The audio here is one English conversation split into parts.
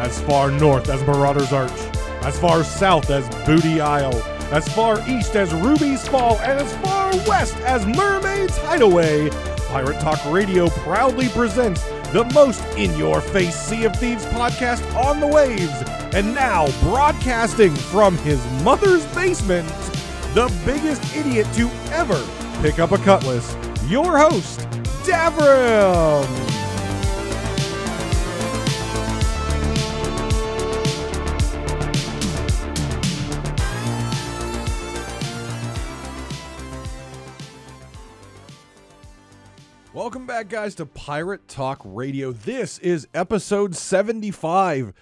as far north as Marauder's Arch, as far south as Booty Isle, as far east as Ruby's Fall, and as far west as Mermaid's Hideaway, Pirate Talk Radio proudly presents the most in-your-face Sea of Thieves podcast on the waves. And now, broadcasting from his mother's basement, the biggest idiot to ever pick up a cutlass, your host, Davrim. Welcome back, guys, to Pirate Talk Radio. This is episode 75.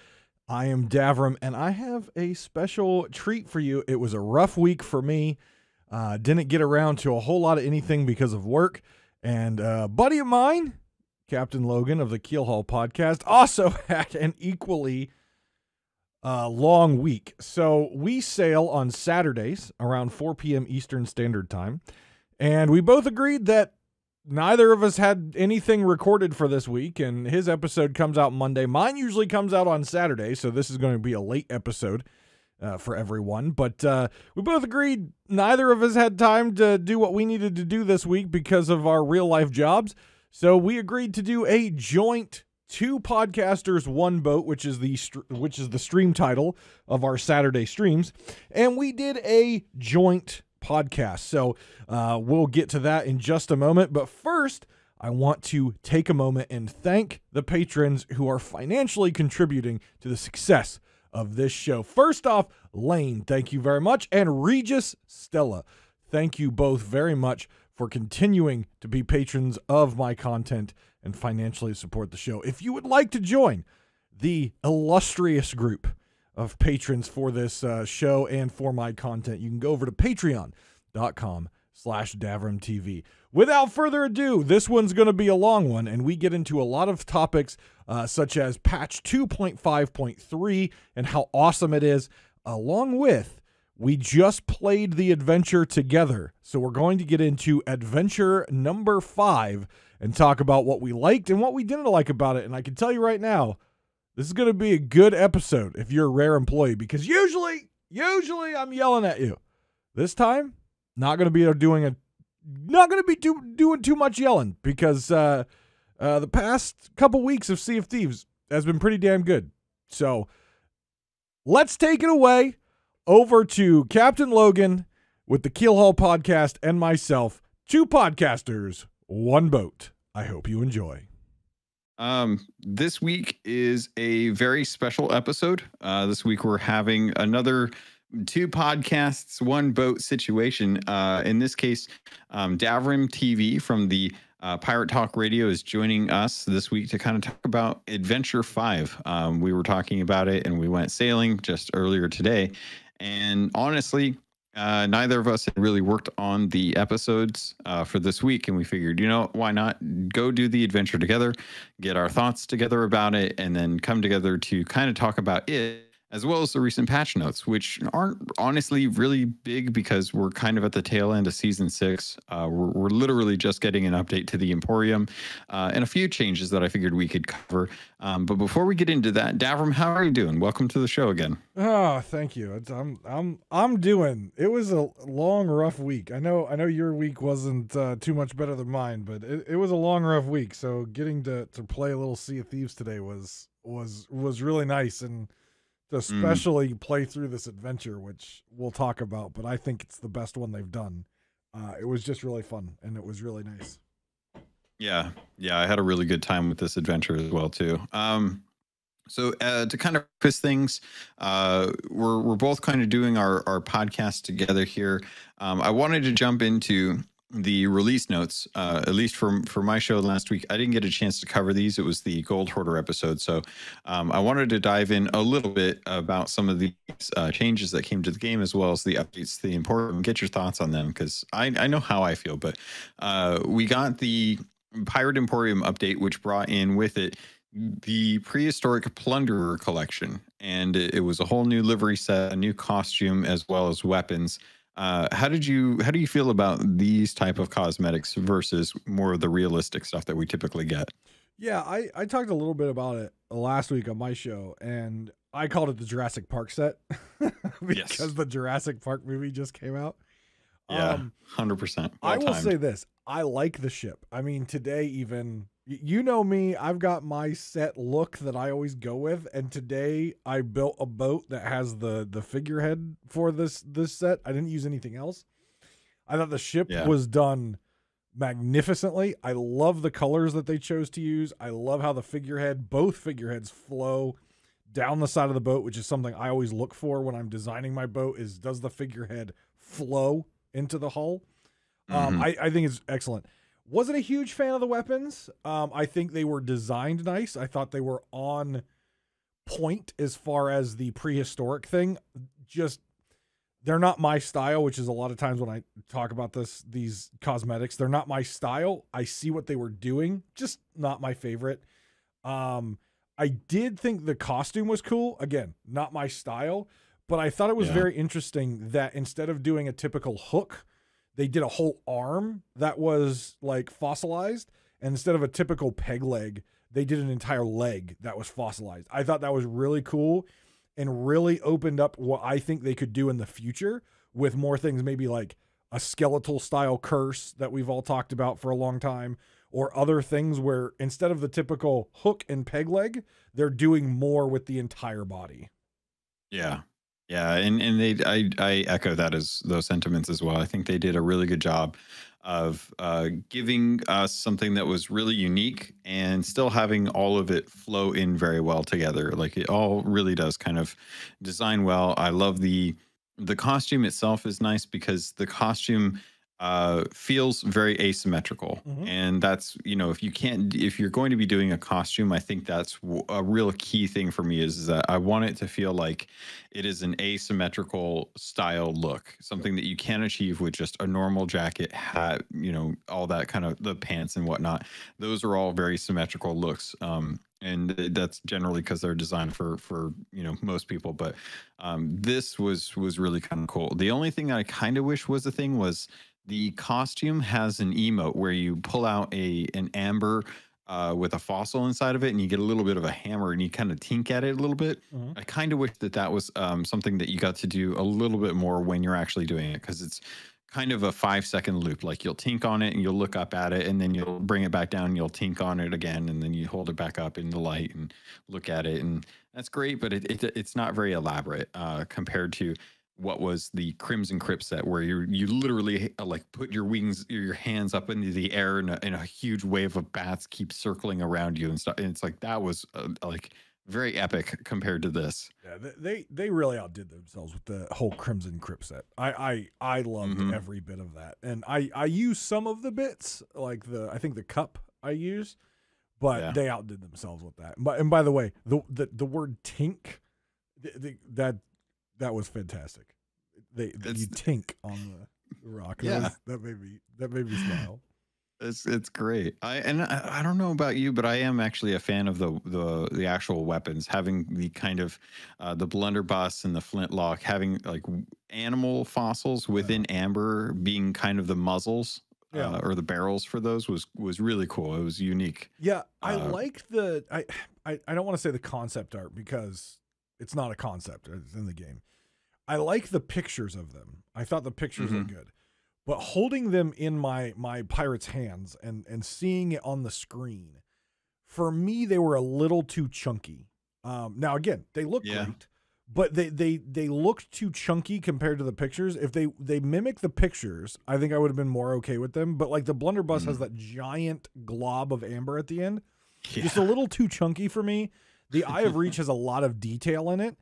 I am Davrim, and I have a special treat for you. It was a rough week for me. Didn't get around to a whole lot of anything because of work. And a buddy of mine, Captain Logun of the Keelhauled Podcast, also had an equally long week. So we sail on Saturdays around 4 p.m. Eastern Standard Time. And we both agreed that neither of us had anything recorded for this week, and his episode comes out Monday. Mine usually comes out on Saturday, so this is going to be a late episode for everyone. But we both agreed neither of us had time to do what we needed to do this week because of our real-life jobs. So we agreed to do a joint two podcasters, one boat, which is the stream title of our Saturday streams, and we did a joint podcast. So we'll get to that in just a moment. But first, I want to take a moment and thank the patrons who are financially contributing to the success of this show. First off, Lane, thank you very much. And Regis Stella, thank you both very much for continuing to be patrons of my content and financially support the show. If you would like to join the illustrious group of patrons for this show and for my content, you can go over to patreon.com/DavrimTV. Without further ado, this one's going to be a long one, and we get into a lot of topics such as patch 2.5.3 and how awesome it is, along with we just played the adventure together. So we're going to get into adventure number 5 and talk about what we liked and what we didn't like about it. And I can tell you right now, this is going to be a good episode if you're a rare employee, because usually I'm yelling at you. This time, not going to be doing too much yelling, because the past couple weeks of Sea of Thieves has been pretty damn good. So let's take it away over to Captain Logun with the Keelhauled Podcast and myself, two podcasters, one boat. I hope you enjoy. This week is a very special episode. This week we're having another two podcasts, one boat situation. In this case, Davrim TV from the Pirate Talk Radio is joining us this week to kind of talk about Adventure 5. We were talking about it and we went sailing just earlier today. And honestly, neither of us had really worked on the episodes for this week, and we figured, why not go do the adventure together, get our thoughts together about it, and then come together to kind of talk about it, as well as the recent patch notes, which aren't honestly really big because we're kind of at the tail end of Season 6. We're literally just getting an update to the Emporium and a few changes that I figured we could cover. But before we get into that, Davrim, how are you doing? Welcome to the show again. Oh, thank you. I'm doing. It was a long, rough week. I know your week wasn't too much better than mine, but it was a long, rough week. So getting to play a little Sea of Thieves today was really nice, and to especially play through this adventure, which we'll talk about, but I think it's the best one they've done. It was just really fun, and it was really nice. Yeah, I had a really good time with this adventure as well, too. So to kind of fix things, we're both kind of doing our podcast together here. I wanted to jump into the release notes, at least for my show last week. I didn't get a chance to cover these. It was the Gold Hoarder episode. So I wanted to dive in a little bit about some of these changes that came to the game, as well as the updates to the Emporium. Get your thoughts on them, because I know how I feel. But we got the Pirate Emporium update, which brought in with it the Prehistoric Plunderer collection. And it was a whole new livery set, a new costume, as well as weapons. How do you feel about these type of cosmetics versus more of the realistic stuff that we typically get? Yeah, I talked a little bit about it last week on my show, and I called it the Jurassic Park set because the Jurassic Park movie just came out. Yeah, 100%. I Well will say timed. this. I like the ship. I mean, today even, you know me, I've got my set look that I always go with, and today I built a boat that has the figurehead for this set. I didn't use anything else. I thought the ship was done magnificently. I love the colors that they chose to use. I love how both figureheads flow down the side of the boat, which is something I always look for when I'm designing my boat, is does the figurehead flow into the hull? I think it's excellent. Wasn't a huge fan of the weapons. I think they were designed nice. I thought they were on point as far as the prehistoric thing. Just they're not my style, which is a lot of times when I talk about these cosmetics, they're not my style. I see what they were doing, just not my favorite. I did think the costume was cool. Again, not my style, but I thought it was very interesting that instead of doing a typical hook, they did a whole arm that was like fossilized. And instead of a typical peg leg, they did an entire leg that was fossilized. I thought that was really cool and really opened up what I think they could do in the future with more things, maybe like a skeletal style curse that we've all talked about for a long time, or other things where instead of the typical hook and peg leg, they're doing more with the entire body. Yeah. Yeah. And I echo those sentiments as well. I think they did a really good job of giving us something that was really unique and still having all of it flow in very well together. Like it all really does kind of design well. I love the costume itself is nice because the costume feels very asymmetrical. And that's, if you're going to be doing a costume, I think that's a real key thing for me is that I want it to feel like it is an asymmetrical style look, something that you can achieve with just a normal jacket, hat, all that kind of the pants and whatnot. Those are all very symmetrical looks. And that's generally because they're designed for most people. But this was really kind of cool. The only thing I kind of wish was a thing was the costume has an emote where you pull out an amber with a fossil inside of it, and you get a little bit of a hammer, and you kind of tink at it a little bit. I kind of wish that was something that you got to do a little bit more when you're actually doing it, because it's kind of a 5-second loop. Like you'll tink on it and you'll look up at it, and then you'll bring it back down and you'll tink on it again, and then you hold it back up in the light and look at it, and that's great, but it's not very elaborate compared to what was the Crimson Crypt set, where you literally like put your wings, your hands up into the air, and a huge wave of bats keep circling around you and stuff. And it's like that was like very epic compared to this. Yeah, they really outdid themselves with the whole Crimson Crypt set. I loved every bit of that, and I use some of the bits, like I think the cup I use, but they outdid themselves with that. And by the way, the word tink, that was fantastic. You tink on the rock. Yeah, that made me smile. It's great. I don't know about you, but I am actually a fan of the actual weapons, having the kind of the blunderbuss and the flintlock, having like animal fossils within amber being kind of the muzzles. Or the barrels for those was really cool. It was unique. Yeah, I like I don't want to say the concept art because it's not a concept. It's in the game. I like the pictures of them. I thought the pictures are good. But holding them in my pirate's hands and seeing it on the screen, for me, they were a little too chunky. Now, again, they look great, but they looked too chunky compared to the pictures. If they mimic the pictures, I think I would have been more okay with them. But like the blunderbuss has that giant glob of amber at the end. Just a little too chunky for me. The Eye of Reach has a lot of detail in it.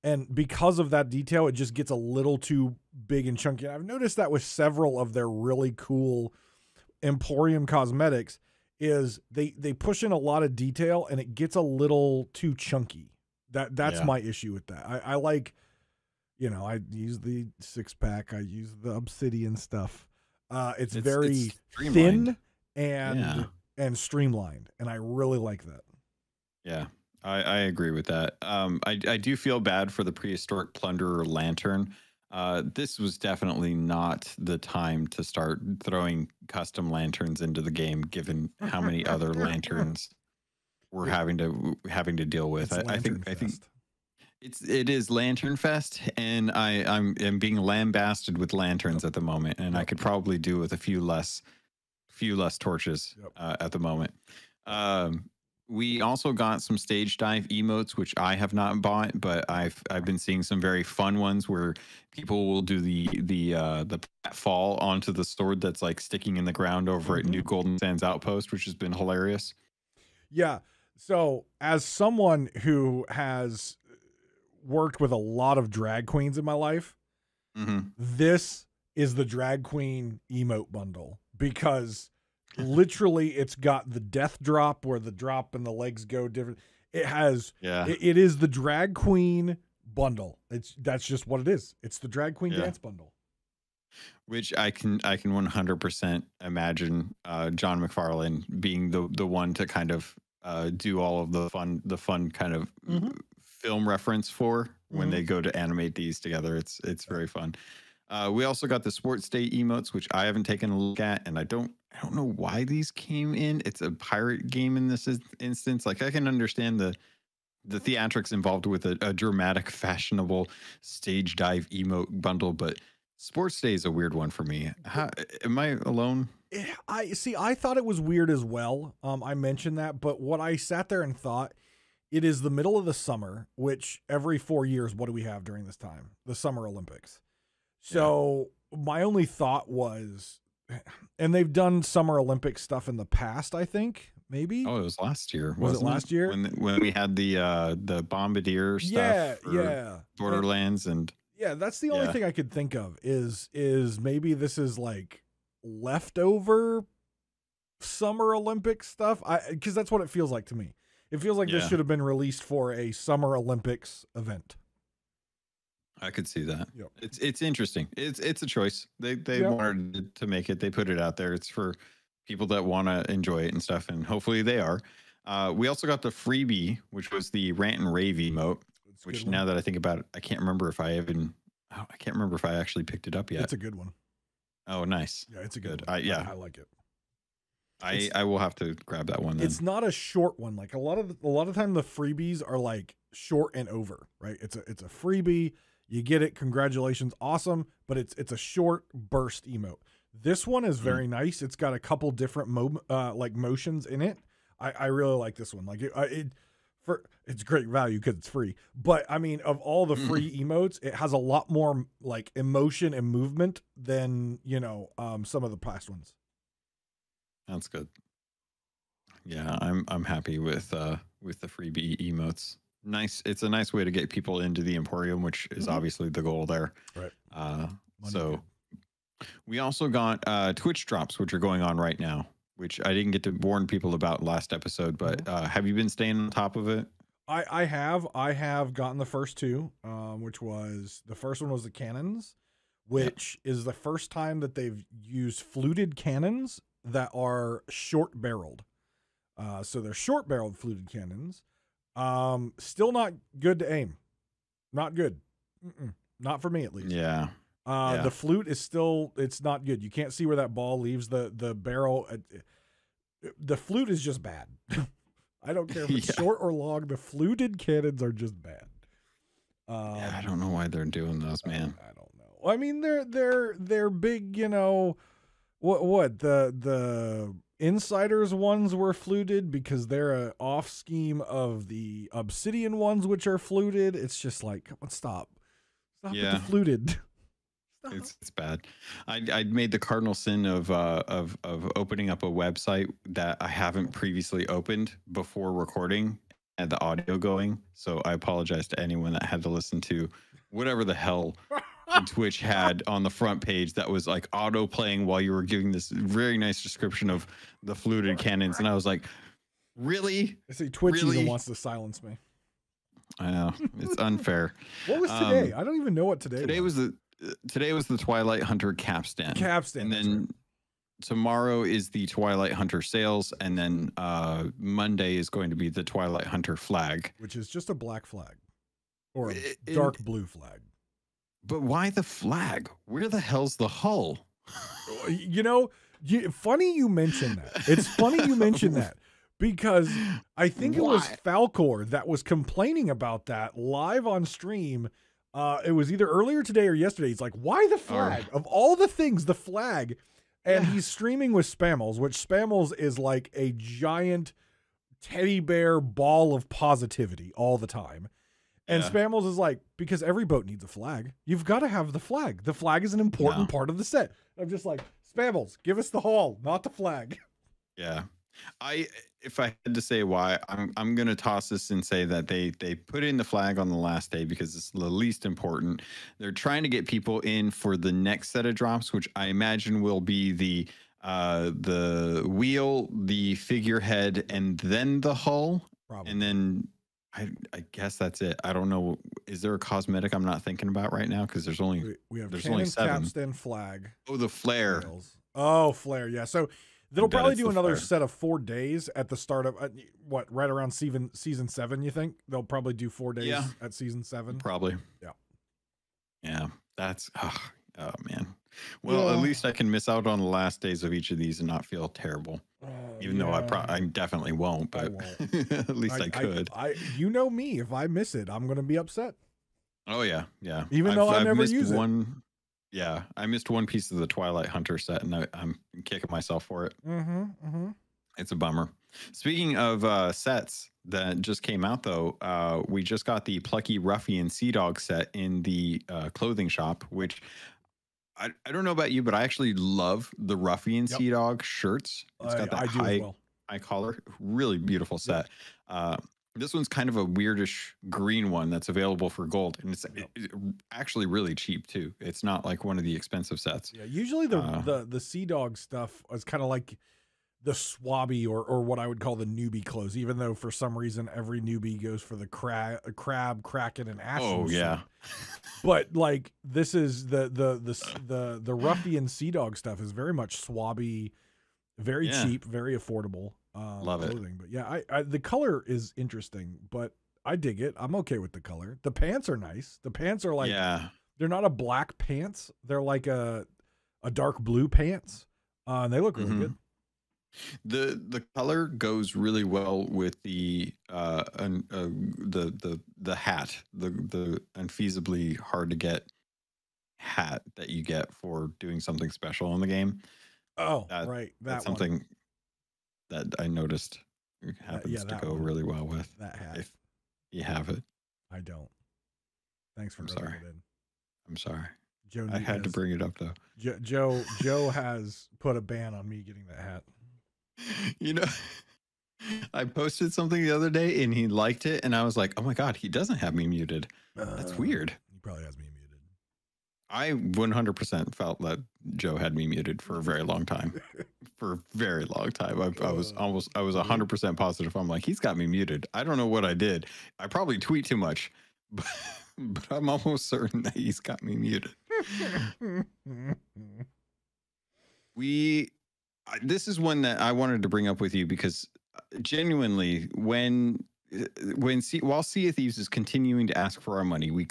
And because of that detail, it just gets a little too big and chunky. And I've noticed that with several of their really cool Emporium cosmetics is they push in a lot of detail and it gets a little too chunky. That's my issue with that. I like, I use the 6-pack. I use the obsidian stuff. It's very thin and streamlined. And I really like that. Yeah. I agree with that. I do feel bad for the prehistoric plunderer lantern. This was definitely not the time to start throwing custom lanterns into the game, given how many other lanterns we're having to deal with. I think it is Lantern Fest, and I'm being lambasted with lanterns at the moment, and I could probably do with a few less torches at the moment. We also got some stage dive emotes, which I have not bought, but I've been seeing some very fun ones where people will do the fall onto the sword that's like sticking in the ground over at New Golden Sands Outpost, which has been hilarious. Yeah. So as someone who has worked with a lot of drag queens in my life, this is the drag queen emote bundle, because literally it's got the death drop where the drop and the legs go different. It has, it is the drag queen bundle. That's just what it is. It's the drag queen dance bundle. Which I can 100% imagine John McFarlane being the one to kind of do all of the fun kind of film reference for when they go to animate these together. It's very fun. We also got the Sports Day emotes, which I haven't taken a look at, and I don't know why these came in. It's a pirate game in this instance. Like, I can understand the theatrics involved with a dramatic, fashionable stage dive emote bundle, but Sports Day is a weird one for me. Am I alone? I thought it was weird as well. I mentioned that, but what I sat there and thought, it is the middle of the summer, which every 4 years, what do we have during this time? The Summer Olympics. So my only thought was, and they've done Summer Olympic stuff in the past, I think, maybe. Oh, it was last year. Was it last year? When we had the Bombardier stuff for Borderlands and that's the only thing I could think of is maybe this is like leftover Summer Olympic stuff. Because that's what it feels like to me. It feels like this should have been released for a Summer Olympics event. I could see that. Yep. It's interesting. It's a choice. They wanted to make it. They put it out there. It's for people that want to enjoy it and stuff, and hopefully they are. We also got the freebie, which was the Rant and Rave emote. Which now that I think about it, I can't remember if I actually picked it up yet. It's a good one. Oh, nice. Yeah, it's a good one. I like it. I will have to grab that one then. It's not a short one. Like a lot of time the freebies are like short and over, right? It's a freebie. You get it. Congratulations. Awesome. But it's a short burst emote. This one is very nice. It's got a couple different motions in it. I really like this one. Like it's great value because it's free. But I mean, of all the free emotes, it has a lot more like emotion and movement than, some of the past ones. That's good. Yeah, I'm happy with the freebie emotes. Nice. It's a nice way to get people into the Emporium, which is obviously the goal there. Right. So we also got Twitch drops, which are going on right now, which I didn't get to warn people about last episode, but have you been staying on top of it? I have gotten the first two, which was the first one was the cannons, which is the first time that they've used fluted cannons that are short barreled. So they're short barreled fluted cannons. Still not good to aim. Not good. Not for me, at least. Yeah. The flute is still, it's not good. You can't see where that ball leaves the barrel. The flute is just bad. I don't care if it's short or long. The fluted cannons are just bad. I don't know why they're doing those, man. I don't know. I mean, they're big, what the Insiders ones were fluted because they're an off scheme of the Obsidian ones, which are fluted. It's just like, come on, stop with the fluted. It's bad. I made the cardinal sin of opening up a website that I haven't previously opened before recording and the audio going. So I apologize to anyone that had to listen to whatever the hell Twitch had on the front page that was like auto playing while you were giving this very nice description of the fluted cannons, and I was like, really? I see Twitch even wants to silence me. I know, it's unfair. What was today? I don't even know what today was. Today was the Twilight Hunter capstan, and then tomorrow is the Twilight Hunter sales, and then Monday is going to be the Twilight Hunter flag, which is just a black flag or a dark blue flag. But why the flag? Where the hell's the hull? Funny you mention that. It's funny you mention that because I think it was Why? Falcor that was complaining about that live on stream. It was either earlier today or yesterday. He's like, why the flag? Of all the things, the flag. And he's streaming with Spammels, which Spammels is like a giant teddy bear ball of positivity all the time. And Spammels is like, because every boat needs a flag. You've got to have the flag. The flag is an important part of the set. I'm just like, Spammels, give us the haul, not the flag. Yeah. If I had to say why, I'm gonna toss this and say that they put in the flag on the last day because it's the least important. They're trying to get people in for the next set of drops, which I imagine will be the wheel, the figurehead, and then the hull. Probably. And then I guess that's it. I don't know. Is there a cosmetic I'm not thinking about right now? Because there's only there's only cannon, 7. capstan, flag. Oh, the flare. Sails. Oh, flare. Yeah. So they'll probably do another set of 4 days at the start of right around season 7. You think they'll probably do 4 days at season 7? Probably. Yeah. Yeah. That's oh man. Well, at least I can miss out on the last days of each of these and not feel terrible. Even though I definitely won't, but at least I could. You know me. If I miss it, I'm going to be upset. Oh yeah, yeah. Even though I never use it. Yeah, I missed one piece of the Twilight Hunter set, and I'm kicking myself for it. It's a bummer. Speaking of sets that just came out, though, we just got the Plucky Ruffian Sea Dog set in the clothing shop, which I don't know about you, but I actually love the Ruffian Sea Dog shirts. It's got that high collar, really beautiful set. This one's kind of a weirdish green one that's available for gold, and it's actually really cheap too. It's not like one of the expensive sets. Yeah, usually the Sea Dog stuff is kind of like the swabby or what I would call the newbie clothes, even though for some reason every newbie goes for the crab, kraken, and ashen. Oh yeah. But like this is the Ruffian Sea Dog stuff is very much swabby, very cheap, very affordable. Love clothing. it. But yeah, I the color is interesting, but I dig it. I'm okay with the color. The pants are nice. The pants are like they're not a black pants. They're like a dark blue pants. And they look really good. The color goes really well with the hat, the unfeasibly hard to get hat that you get for doing something special in the game. Oh, right. That's something that I noticed happens to go really well with that hat. If you have it. I don't. Thanks for sorry. it in. I'm sorry. Joe I had to bring it up though. Joe has put a ban on me getting that hat. You know, I posted something the other day and he liked it, and I was like, "Oh my god, he doesn't have me muted. That's weird." He probably has me muted. I 100% felt that Joe had me muted for a very long time. For a very long time, I was 100% positive. I'm like, he's got me muted. I don't know what I did. I probably tweet too much, but I'm almost certain that he's got me muted. This is one that I wanted to bring up with you because genuinely, while Sea of Thieves is continuing to ask for our money, we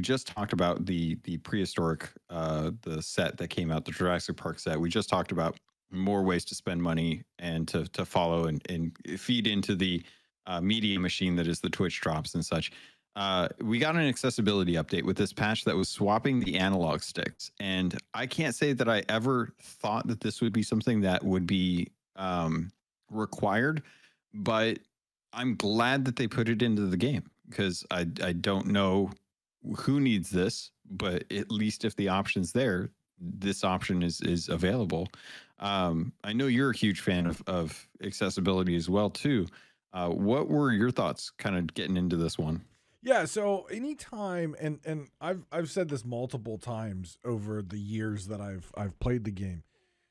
just talked about the prehistoric the set that came out, the Jurassic Park set. We just talked about more ways to spend money and to follow and feed into the media machine that is the Twitch drops and such. We got an accessibility update with this patch that was swapping the analog sticks. And I can't say that I ever thought that this would be something that would be required, but I'm glad that they put it into the game because I don't know who needs this, but at least if the option's there, this option is available. I know you're a huge fan of accessibility as well too. What were your thoughts kind of getting into this one? Yeah, so anytime, and I've said this multiple times over the years that I've played the game,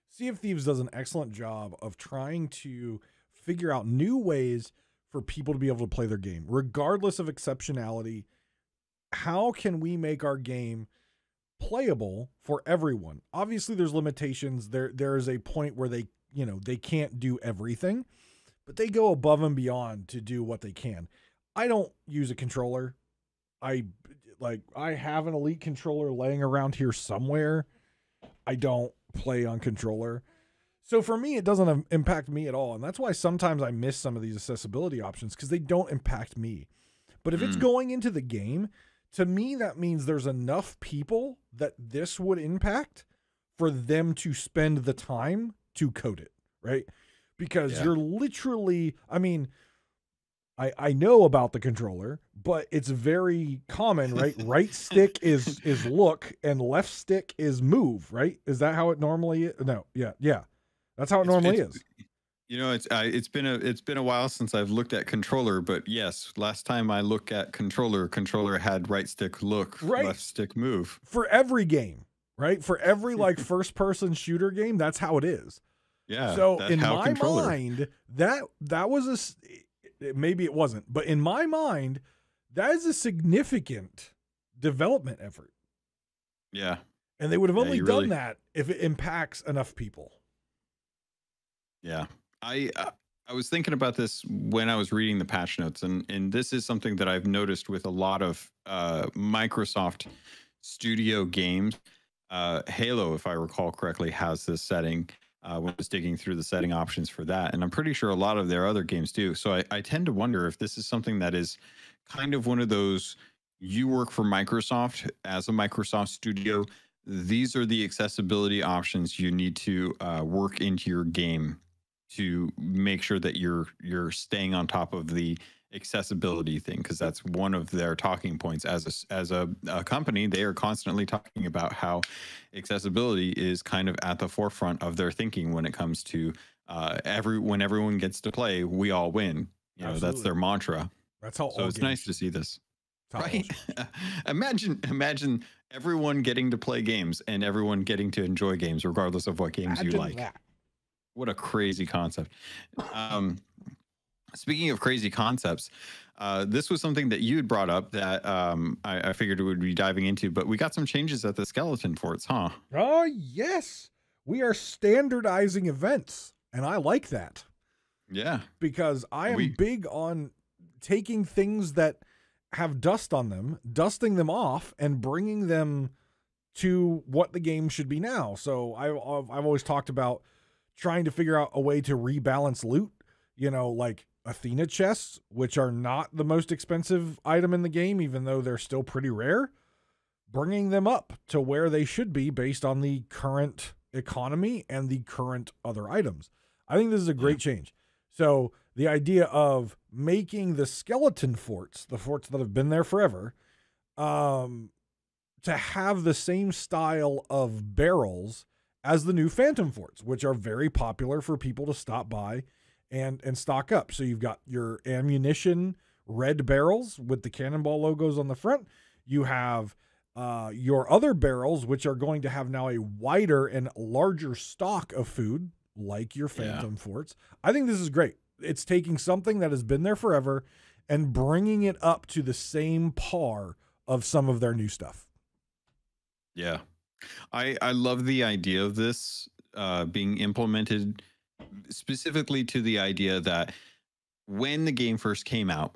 Sea of Thieves does an excellent job of trying to figure out new ways for people to be able to play their game, regardless of exceptionality. How can we make our game playable for everyone? Obviously, there's limitations. There is a point where they can't do everything, but they go above and beyond to do what they can. I don't use a controller. I have an Elite controller laying around here somewhere. I don't play on controller. So for me, it doesn't impact me at all. And that's why sometimes I miss some of these accessibility options because they don't impact me. But if it's going into the game, to me, that means there's enough people that this would impact for them to spend the time to code it, right? Because you're literally, I mean, I know about the controller, but it's very common, right? Right stick is look and left stick is move, right? Is that how it normally is? No, yeah. That's how it normally is. You know, it's been a while since I've looked at controller, but yes, last time I looked at controller had right stick look, left stick move. For every game, right? For every like first person shooter game, that's how it is. Yeah. So in my mind, that was maybe it wasn't, but in my mind, that is a significant development effort. Yeah. And they would have only done that if it impacts enough people. Yeah. I was thinking about this when I was reading the patch notes, and this is something that I've noticed with a lot of Microsoft Studio games. Halo, if I recall correctly, has this setting when I was digging through the setting options for that. And I'm pretty sure a lot of their other games do. So I tend to wonder if this is something that is kind of one of those, you work for Microsoft as a Microsoft Studio. These are the accessibility options you need to work into your game to make sure that you're staying on top of the accessibility thing, because that's one of their talking points as a company. They are constantly talking about how accessibility is kind of at the forefront of their thinking when it comes to when everyone gets to play, we all win. You know, that's their mantra. That's how. So it's nice to see this. Right? Imagine everyone getting to play games and everyone getting to enjoy games, regardless of what games you like. That. What a crazy concept. Speaking of crazy concepts, this was something that you had brought up that I figured we would be diving into, but we got some changes at the skeleton forts, huh? Oh, yes. We are standardizing events, and I like that. Yeah. Because I am big on taking things that have dust on them, dusting them off, and bringing them to what the game should be now. So I've always talked about trying to figure out a way to rebalance loot, you know, like Athena chests, which are not the most expensive item in the game, even though they're still pretty rare, bringing them up to where they should be based on the current economy and the current other items. I think this is a great change. So the idea of making the skeleton forts, the forts that have been there forever, to have the same style of barrels as the new Phantom forts, which are very popular for people to stop by and stock up. So you've got your ammunition red barrels with the cannonball logos on the front. You have your other barrels, which are going to have now a wider and larger stock of food, like your Phantom forts. I think this is great. It's taking something that has been there forever and bringing it up to the same par of some of their new stuff. Yeah. I love the idea of this being implemented specifically to the idea that when the game first came out,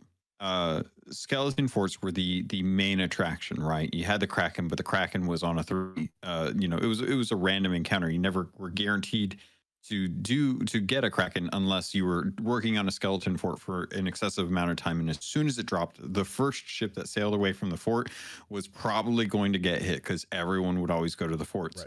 skeleton forts were the main attraction, right? You had the Kraken, but the Kraken was on a 3. It was a random encounter. You never were guaranteed to get a Kraken unless you were working on a skeleton fort for an excessive amount of time. And as soon as it dropped, the first ship that sailed away from the fort was probably going to get hit because everyone would always go to the forts.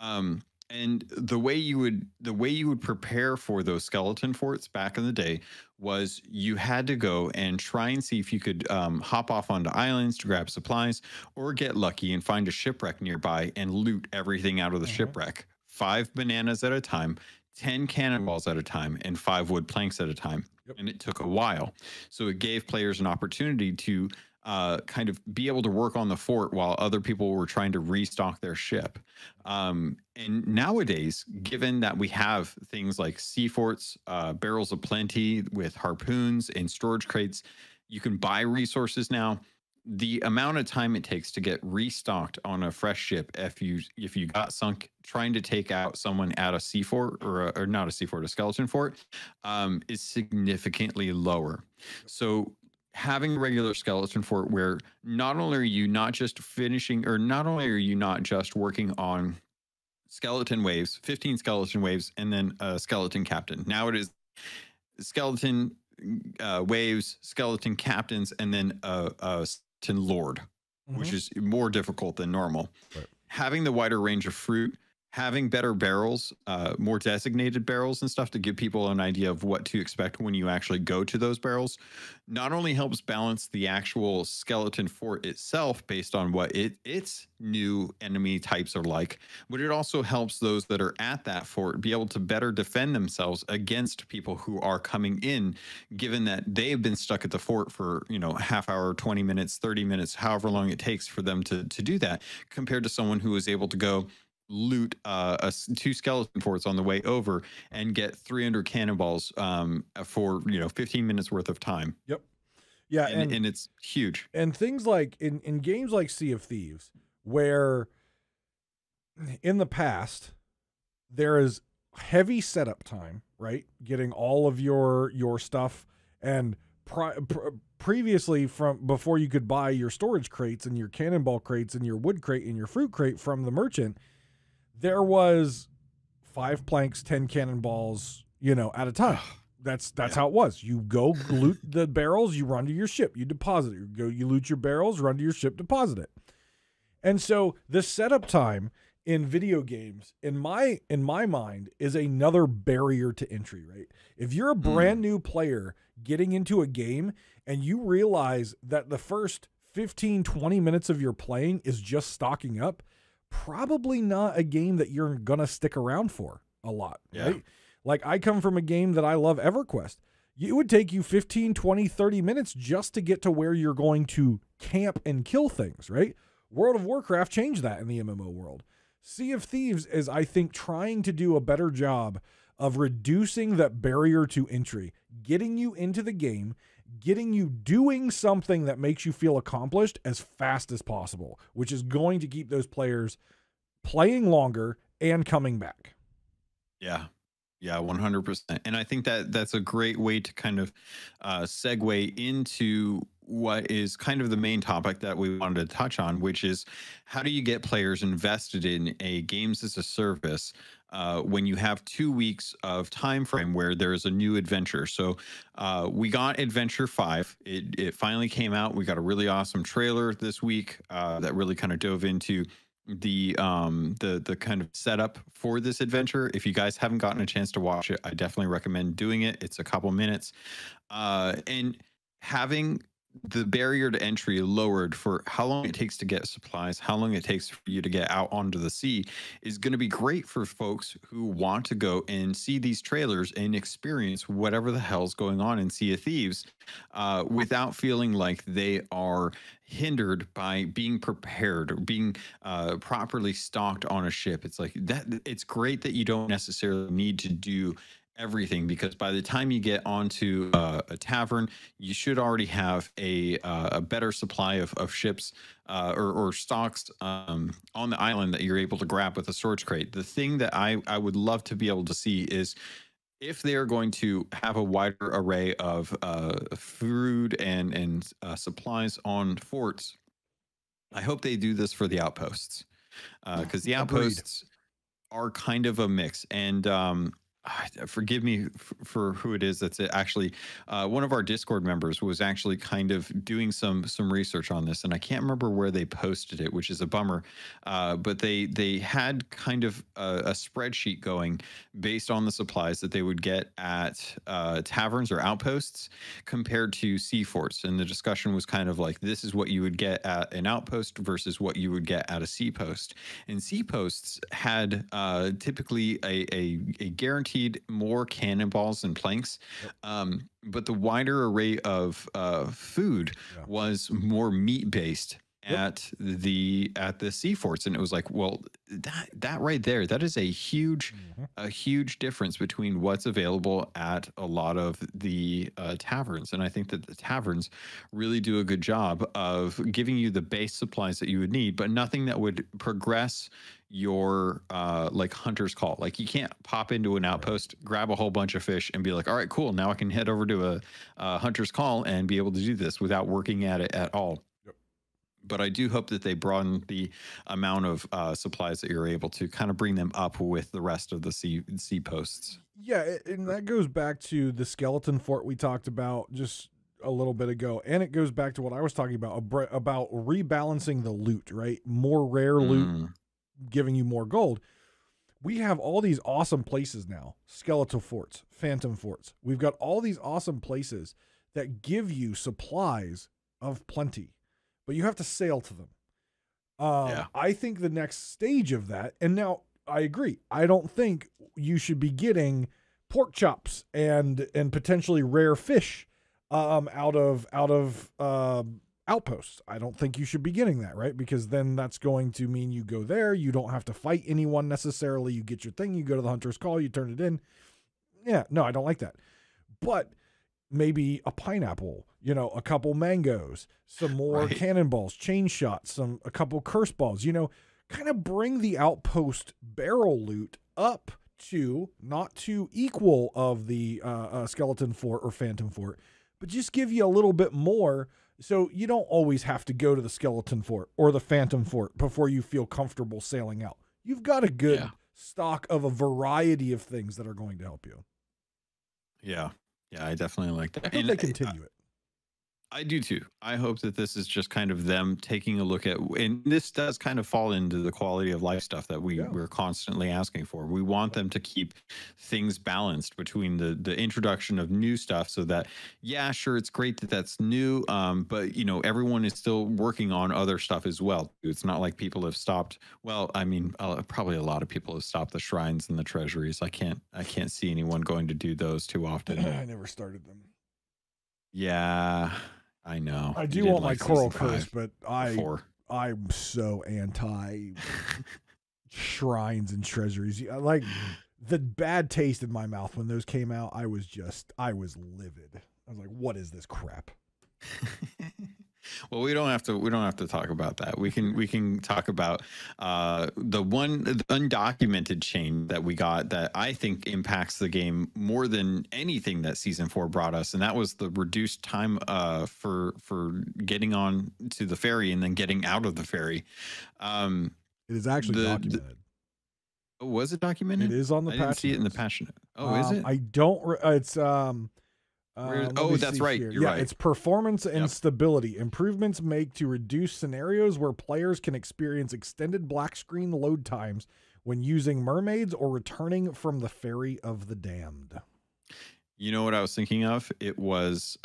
Right. And the way you would prepare for those skeleton forts back in the day was you had to go and try and see if you could hop off onto islands to grab supplies, or get lucky and find a shipwreck nearby and loot everything out of the shipwreck. 5 bananas at a time, 10 cannonballs at a time, and 5 wood planks at a time. Yep. And it took a while. So it gave players an opportunity to kind of be able to work on the fort while other people were trying to restock their ship. And nowadays, given that we have things like sea forts, barrels of plenty with harpoons and storage crates, you can buy resources now. The amount of time it takes to get restocked on a fresh ship, if you got sunk trying to take out someone at a sea fort or not a sea fort, a skeleton fort, is significantly lower. So having a regular skeleton fort where not only are you not just working on skeleton waves, 15 skeleton waves, and then a skeleton captain. Now it is skeleton waves, skeleton captains, and then a skeleton lord, which is more difficult than normal. Right. Having the wider range of fruit, having better barrels, more designated barrels and stuff to give people an idea of what to expect when you actually go to those barrels, not only helps balance the actual skeleton fort itself based on what its new enemy types are like, but it also helps those that are at that fort be able to better defend themselves against people who are coming in, given that they have been stuck at the fort for, half hour, 20 minutes, 30 minutes, however long it takes for them to do that, compared to someone who is able to go loot 2 skeleton forts on the way over and get 300 cannonballs for 15 minutes worth of time. Yep. Yeah, and it's huge. And things like in games like Sea of Thieves, where in the past there is heavy setup time, right? Getting all of your stuff, and previously, from before you could buy your storage crates and your cannonball crates and your wood crate and your fruit crate from the merchant, there was 5 planks, 10 cannonballs, at a time. That's how it was. You go loot the barrels, you run to your ship, you deposit it. You loot your barrels, run to your ship, deposit it. And so the setup time in video games, in my mind, is another barrier to entry, right? If you're a brand new player getting into a game and you realize that the first 15, 20 minutes of your playing is just stocking up, probably not a game that you're going to stick around for a lot, right? Like, I come from a game that I love, EverQuest. It would take you 15, 20, 30 minutes just to get to where you're going to camp and kill things, right? World of Warcraft changed that in the MMO world. Sea of Thieves is, I think, trying to do a better job of reducing that barrier to entry, getting you into the game, getting you doing something that makes you feel accomplished as fast as possible, which is going to keep those players playing longer and coming back. Yeah. Yeah, 100%. And I think that that's a great way to kind of segue into what is kind of the main topic that we wanted to touch on, which is how do you get players invested in a games as a service when you have 2 weeks of time frame where there's a new adventure. So we got Adventure 5. It finally came out. We got a really awesome trailer this week that really kind of dove into the kind of setup for this adventure. If you guys haven't gotten a chance to watch it, I definitely recommend doing it. It's a couple minutes, and having the barrier to entry lowered for how long it takes to get supplies, how long it takes for you to get out onto the sea is going to be great for folks who want to go and see these trailers and experience whatever the hell's going on in Sea of Thieves without feeling like they are hindered by being prepared or being properly stocked on a ship. It's like that. It's great that you don't necessarily need to do everything, because by the time you get onto a tavern, you should already have a better supply of ships or stocks on the island that you're able to grab with a storage crate. The thing that I would love to be able to see is if they are going to have a wider array of food and supplies on forts. I hope they do this for the outposts, because the outposts are kind of a mix. And forgive me for who it is that's actually one of our Discord members was actually kind of doing some research on this, and I can't remember where they posted it, which is a bummer, but they had kind of a spreadsheet going based on the supplies that they would get at taverns or outposts compared to sea forts, and the discussion was kind of like, this is what you would get at an outpost versus what you would get at a sea post. And sea posts had typically a guaranteed more cannonballs and planks, but the wider array of food was more meat based at the sea forts. And it was like, well, that right there, that is a huge difference between what's available at a lot of the taverns. And I think that the taverns really do a good job of giving you the base supplies that you would need, but nothing that would progress your like hunter's call. Like, you can't pop into an outpost, grab a whole bunch of fish and be like, all right, cool, now I can head over to a hunter's call and be able to do this without working at it at all. But I do hope that they broaden the amount of supplies that you're able to kind of bring them up with the rest of the sea posts. Yeah, and that goes back to the skeleton fort we talked about just a little bit ago, and it goes back to what I was talking about rebalancing the loot, right? More rare loot giving you more gold. We have all these awesome places now, skeletal forts, phantom forts. We've got all these awesome places that give you supplies of plenty, but you have to sail to them. I think the next stage of that, and now I agree, I don't think you should be getting pork chops and potentially rare fish out of outposts. I don't think you should be getting that, right? Because then that's going to mean you go there, you don't have to fight anyone necessarily, you get your thing, you go to the hunter's call, you turn it in. Yeah, no, I don't like that. But maybe a pineapple, a couple mangoes, some more cannonballs, chain shots, a couple curse balls, kind of bring the outpost barrel loot up to not to equal of the skeleton fort or phantom fort, but just give you a little bit more. So you don't always have to go to the skeleton fort or the phantom fort before you feel comfortable sailing out. You've got a good stock of a variety of things that are going to help you. Yeah. Yeah, I definitely like that. I hope they continue it. I do too. I hope that this is just kind of them taking a look at, and this does kind of fall into the quality of life stuff that we're constantly asking for. We want them to keep things balanced between the introduction of new stuff so that, yeah, sure, it's great that that's new, but, everyone is still working on other stuff as well. It's not like people have stopped. Well, I mean, probably a lot of people have stopped the shrines and the treasuries. I can't see anyone going to do those too often. I never started them. Yeah. I know. I do want my coral curse, but I'm so anti shrines and treasuries. Like the bad taste in my mouth when those came out, I was livid. I was like, what is this crap? Well, we don't have to talk about that. We can talk about the undocumented change that we got that I think impacts the game more than anything that season 4 brought us, and that was the reduced time for getting on to the ferry and then getting out of the ferry. It is actually documented. Was it documented? It is on the patch. I didn't see it in the patch note. Oh, is it? I don't. It's that's right. You're right. It's performance and stability. Improvements make to reduce scenarios where players can experience extended black screen load times when using mermaids or returning from the ferry of the damned. You know what I was thinking of? It was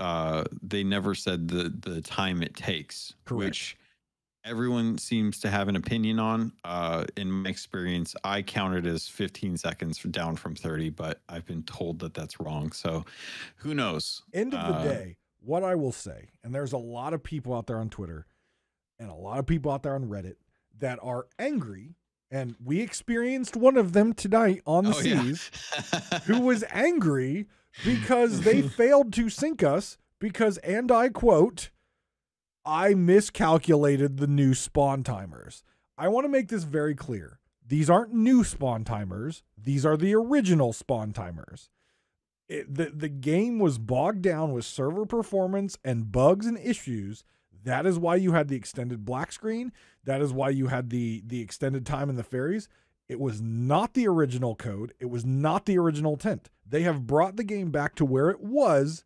they never said the time it takes, correct, which everyone seems to have an opinion on. In my experience, I counted as 15 seconds down from 30, but I've been told that that's wrong. So who knows? End of the day, what I will say, and there's a lot of people out there on Twitter and a lot of people out there on Reddit that are angry, and we experienced one of them tonight on the seas who was angry because they failed to sink us because, and I quote, I miscalculated the new spawn timers. I want to make this very clear. These aren't new spawn timers. These are the original spawn timers. The game was bogged down with server performance and bugs and issues. That is why you had the extended black screen. That is why you had the extended time in the ferries. It was not the original code. It was not the original intent. They have brought the game back to where it was,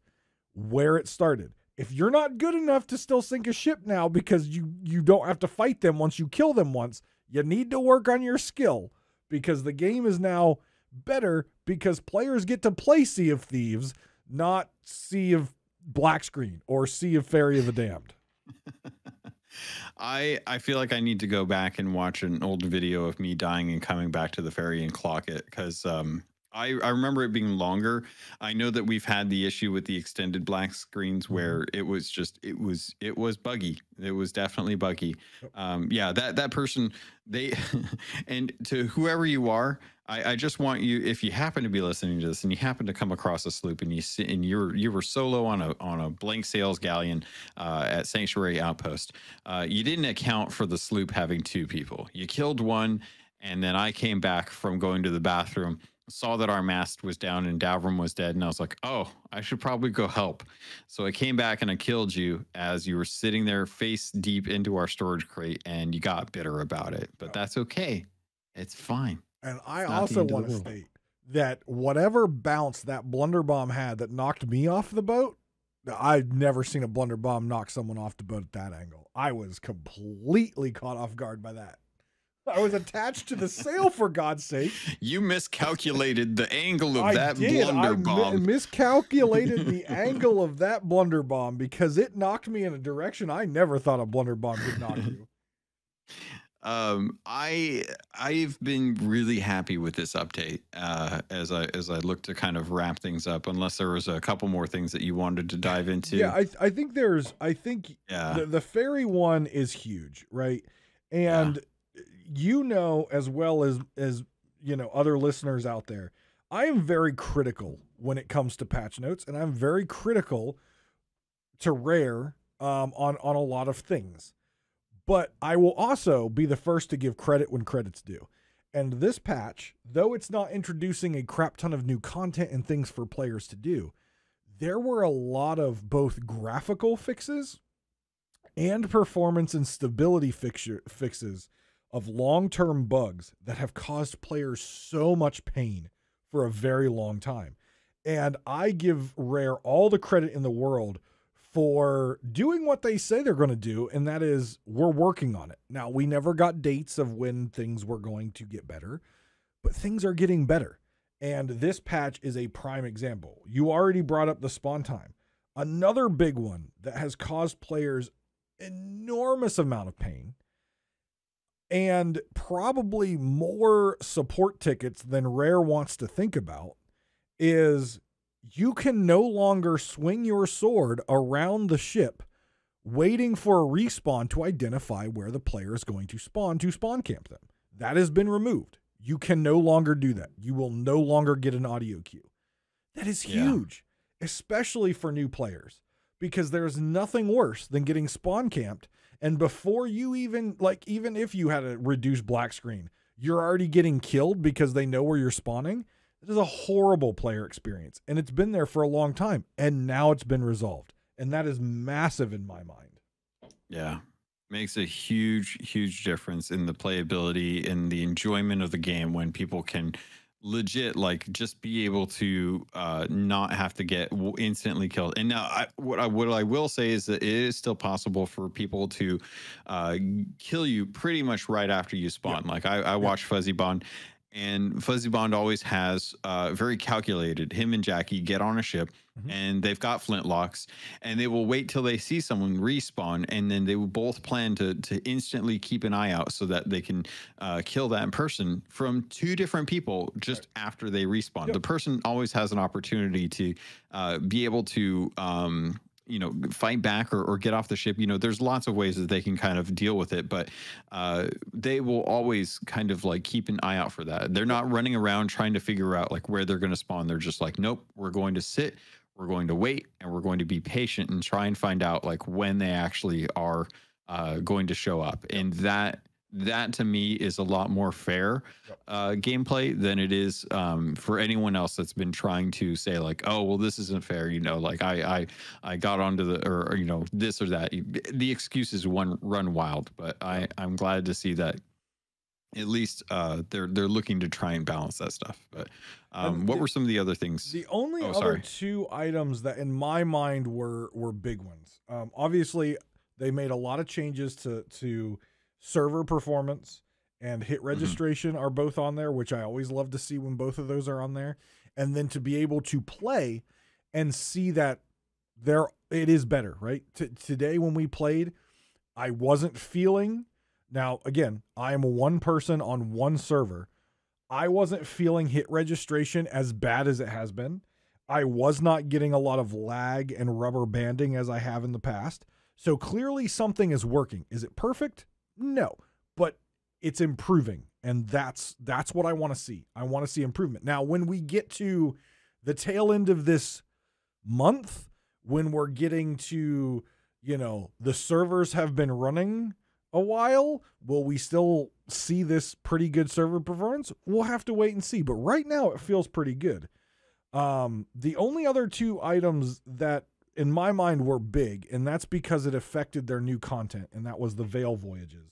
where it started. If you're not good enough to still sink a ship now because you don't have to fight them once you kill them once, you need to work on your skill, because the game is now better because players get to play Sea of Thieves, not Sea of Black Screen or Sea of Ferry of the Damned. I feel like I need to go back and watch an old video of me dying and coming back to the ferry and clock it, because I remember it being longer. I know that we've had the issue with the extended black screens where it was buggy. It was definitely buggy. That person, they, and to whoever you are, I just want you, if you happen to be listening to this and you happen to come across a sloop and you were solo on a blank sails galleon at Sanctuary Outpost, you didn't account for the sloop having 2 people. You killed one, and then I came back from going to the bathroom, saw that our mast was down and Davrim was dead, and I was like, oh, I should probably go help. So I came back and I killed you as you were sitting there face deep into our storage crate, and you got bitter about it. But that's okay. It's fine. And I also want to state that whatever bounce that blunder bomb had that knocked me off the boat, I've never seen a blunder bomb knock someone off the boat at that angle. I was completely caught off guard by that. I was attached to the sail, for God's sake. You miscalculated the angle of that blunder bomb. I miscalculated the angle of that blunder bomb because it knocked me in a direction I never thought a blunder bomb could knock you. I've been really happy with this update as I look to kind of wrap things up, unless there was a couple more things that you wanted to dive into. Yeah, I think the ferry one is huge, right? And you know, as well as you know, other listeners out there, I am very critical when it comes to patch notes, and I'm very critical to Rare on a lot of things. But I will also be the first to give credit when credit's due. And this patch, though it's not introducing a crap ton of new content and things for players to do, there were a lot of both graphical fixes and performance and stability fixes of long-term bugs that have caused players so much pain for a very long time. And I give Rare all the credit in the world for doing what they say they're going to do, and that is, we're working on it. Now, we never got dates of when things were going to get better, but things are getting better. And this patch is a prime example. You already brought up the spawn time. Another big one that has caused players enormous amount of pain and probably more support tickets than Rare wants to think about is you can no longer swing your sword around the ship waiting for a respawn to identify where the player is going to spawn camp them. That has been removed. You can no longer do that. You will no longer get an audio cue. That is huge, especially for new players, because there's nothing worse than getting spawn camped. And before you even if you had a reduced black screen, you're already getting killed because they know where you're spawning. It is a horrible player experience, and it's been there for a long time, and now it's been resolved. And that is massive in my mind. Yeah. Makes a huge, huge difference in the playability and the enjoyment of the game when people can legit just be able to not have to get instantly killed. And now what I will say is that it is still possible for people to kill you pretty much right after you spawn. Like I watched Fuzzy Bond, and Fuzzy Bond always has very calculated. Him and Jackie get on a ship, and they've got flintlocks, and they will wait till they see someone respawn, and then they will both plan to instantly keep an eye out so that they can kill that person from two different people just after they respawn. Yep. The person always has an opportunity to be able to fight back or get off the ship. There's lots of ways that they can kind of deal with it, but they will always kind of keep an eye out for that. They're not running around trying to figure out where they're going to spawn. They're just nope, we're going to sit, we're going to wait, and we're going to be patient and try and find out when they actually are going to show up. And that to me is a lot more fair gameplay than it is for anyone else that's been trying to say oh, well, this isn't fair. I got onto the, this or that. The excuses run wild, but I'm glad to see that at least they're looking to try and balance that stuff. But what were some of the other things? The only other two items that in my mind were big ones. Obviously they made a lot of changes to server performance and hit registration are both on there, which I always love to see when both of those are on there. And then to be able to play and see that it is better, right? Today when we played, I wasn't feeling, now again, I am one person on one server. I wasn't feeling hit registration as bad as it has been. I was not getting a lot of lag and rubber banding as I have in the past. So clearly something is working. Is it perfect? No, but it's improving, and that's what I want to see. I want to see improvement. Now, when we get to the tail end of this month, when we're getting to, the servers have been running a while? Will we still see this pretty good server performance? We'll have to wait and see. But right now it feels pretty good. The only other two items that in my mind were big, and that's because it affected their new content, and that was the Veil Voyages,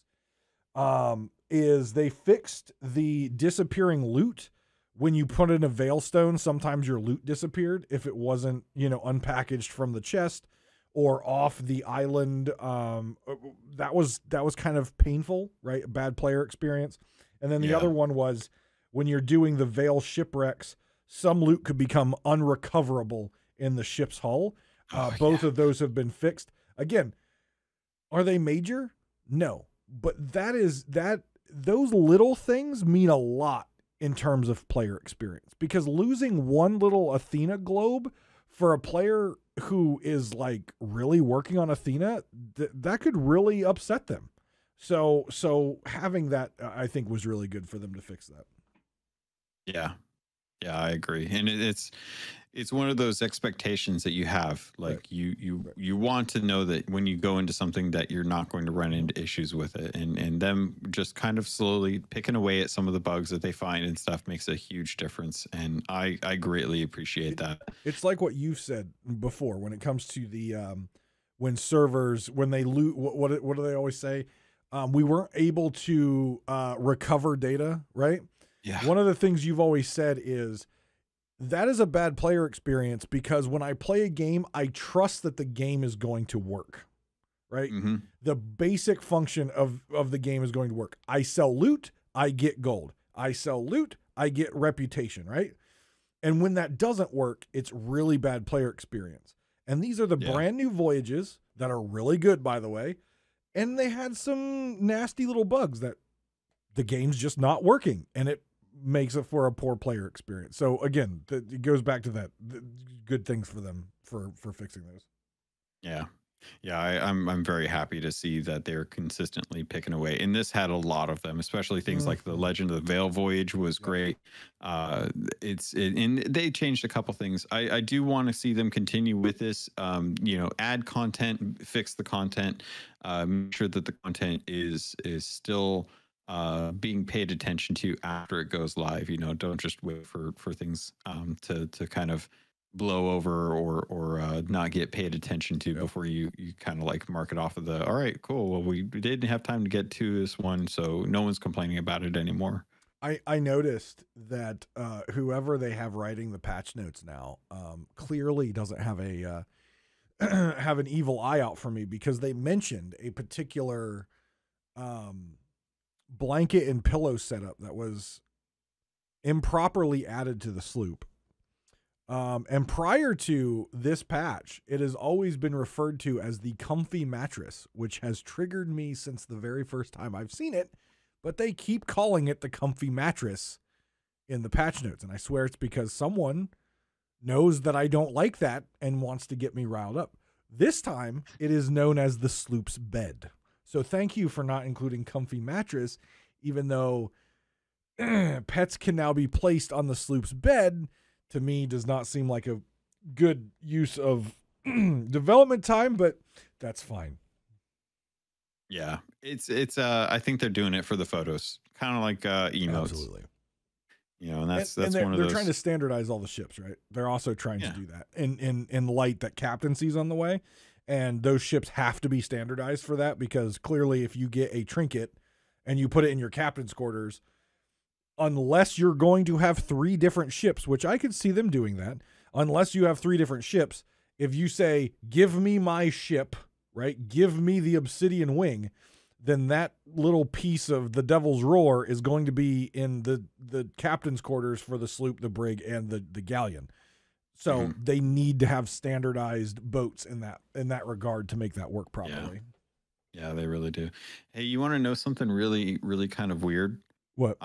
is they fixed the disappearing loot. When you put in a Veilstone, sometimes your loot disappeared if it wasn't, unpackaged from the chest or off the island. That was kind of painful, right? A bad player experience. And then the other one was when you're doing the Veil shipwrecks, some loot could become unrecoverable in the ship's hull. Both of those have been fixed. Again, are they major? No, but those little things mean a lot in terms of player experience, because losing one little Athena globe for a player who is like really working on Athena, that could really upset them. So having that, I think, was really good for them to fix that. Yeah, I agree. And it's one of those expectations that you have, like right. you want to know that when you go into something that you're not going to run into issues with it, and them just kind of slowly picking away at some of the bugs that they find and stuff makes a huge difference. And I greatly appreciate that. It's like what you've said before when it comes to the when they loot, what do they always say? We weren't able to recover data, right? Yeah. One of the things you've always said is that is a bad player experience, because when I play a game, I trust that the game is going to work, right? Mm-hmm. The basic function of the game is going to work. I sell loot, I get gold. I sell loot, I get reputation, right? And when that doesn't work, it's really bad player experience. And these are the brand new voyages that are really good, by the way. And they had some nasty little bugs that the game's just not working, and it makes it for a poor player experience. So again, it goes back to that good things for them for fixing those. I'm very happy to see that they're consistently picking away, and this had a lot of them, especially things like the Legend of the Veil Voyage was great. And they changed a couple things. I do want to see them continue with this, add content, fix the content, make sure that the content is still being paid attention to after it goes live. Don't just wait for things to kind of blow over or not get paid attention to before you kind of like mark it off of all right, cool. Well, we didn't have time to get to this one, so no one's complaining about it anymore. I noticed that whoever they have writing the patch notes now clearly doesn't have have an evil eye out for me, because they mentioned a particular blanket and pillow setup that was improperly added to the sloop. And prior to this patch, it has always been referred to as the comfy mattress, which has triggered me since the very first time I've seen it, but they keep calling it the comfy mattress in the patch notes. And I swear it's because someone knows that I don't like that and wants to get me riled up. This time it is known as the sloop's bed. So thank you for not including comfy mattress, even though pets can now be placed on the sloop's bed. To me, does not seem like a good use of development time, but that's fine. Yeah, it's I think they're doing it for the photos, kind of like emotes. Absolutely. And that's one of they're those. They're trying to standardize all the ships, right? They're also trying to do that in light that Captain sees on the way. And those ships have to be standardized for that, because clearly if you get a trinket and you put it in your captain's quarters, unless you're going to have 3 different ships, which I could see them doing that, unless you have 3 different ships, if you say, give me my ship, right? Give me the obsidian wing, then that little piece of the Devil's Roar is going to be in the captain's quarters for the sloop, the brig, and the galleon. So they need to have standardized boats in that regard to make that work properly. Yeah, they really do. Hey, you want to know something really, really kind of weird? What?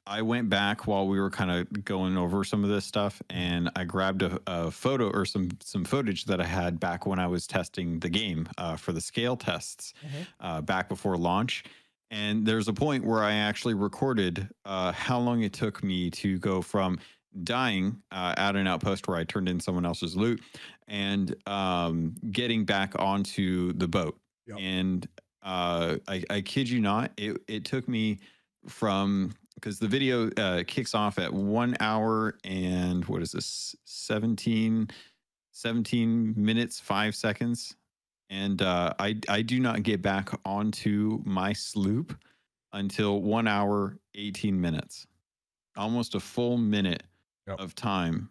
I went back while we were kind of going over some of this stuff, and I grabbed a photo or some footage that I had back when I was testing the game for the scale tests back before launch. And there's a point where I actually recorded how long it took me to go from dying at an outpost where I turned in someone else's loot and getting back onto the boat. Yep. And I kid you not, it took me from, because the video kicks off at 1 hour and what is this, 17 minutes 5 seconds, and I do not get back onto my sloop until 1 hour 18 minutes, almost a full minute of time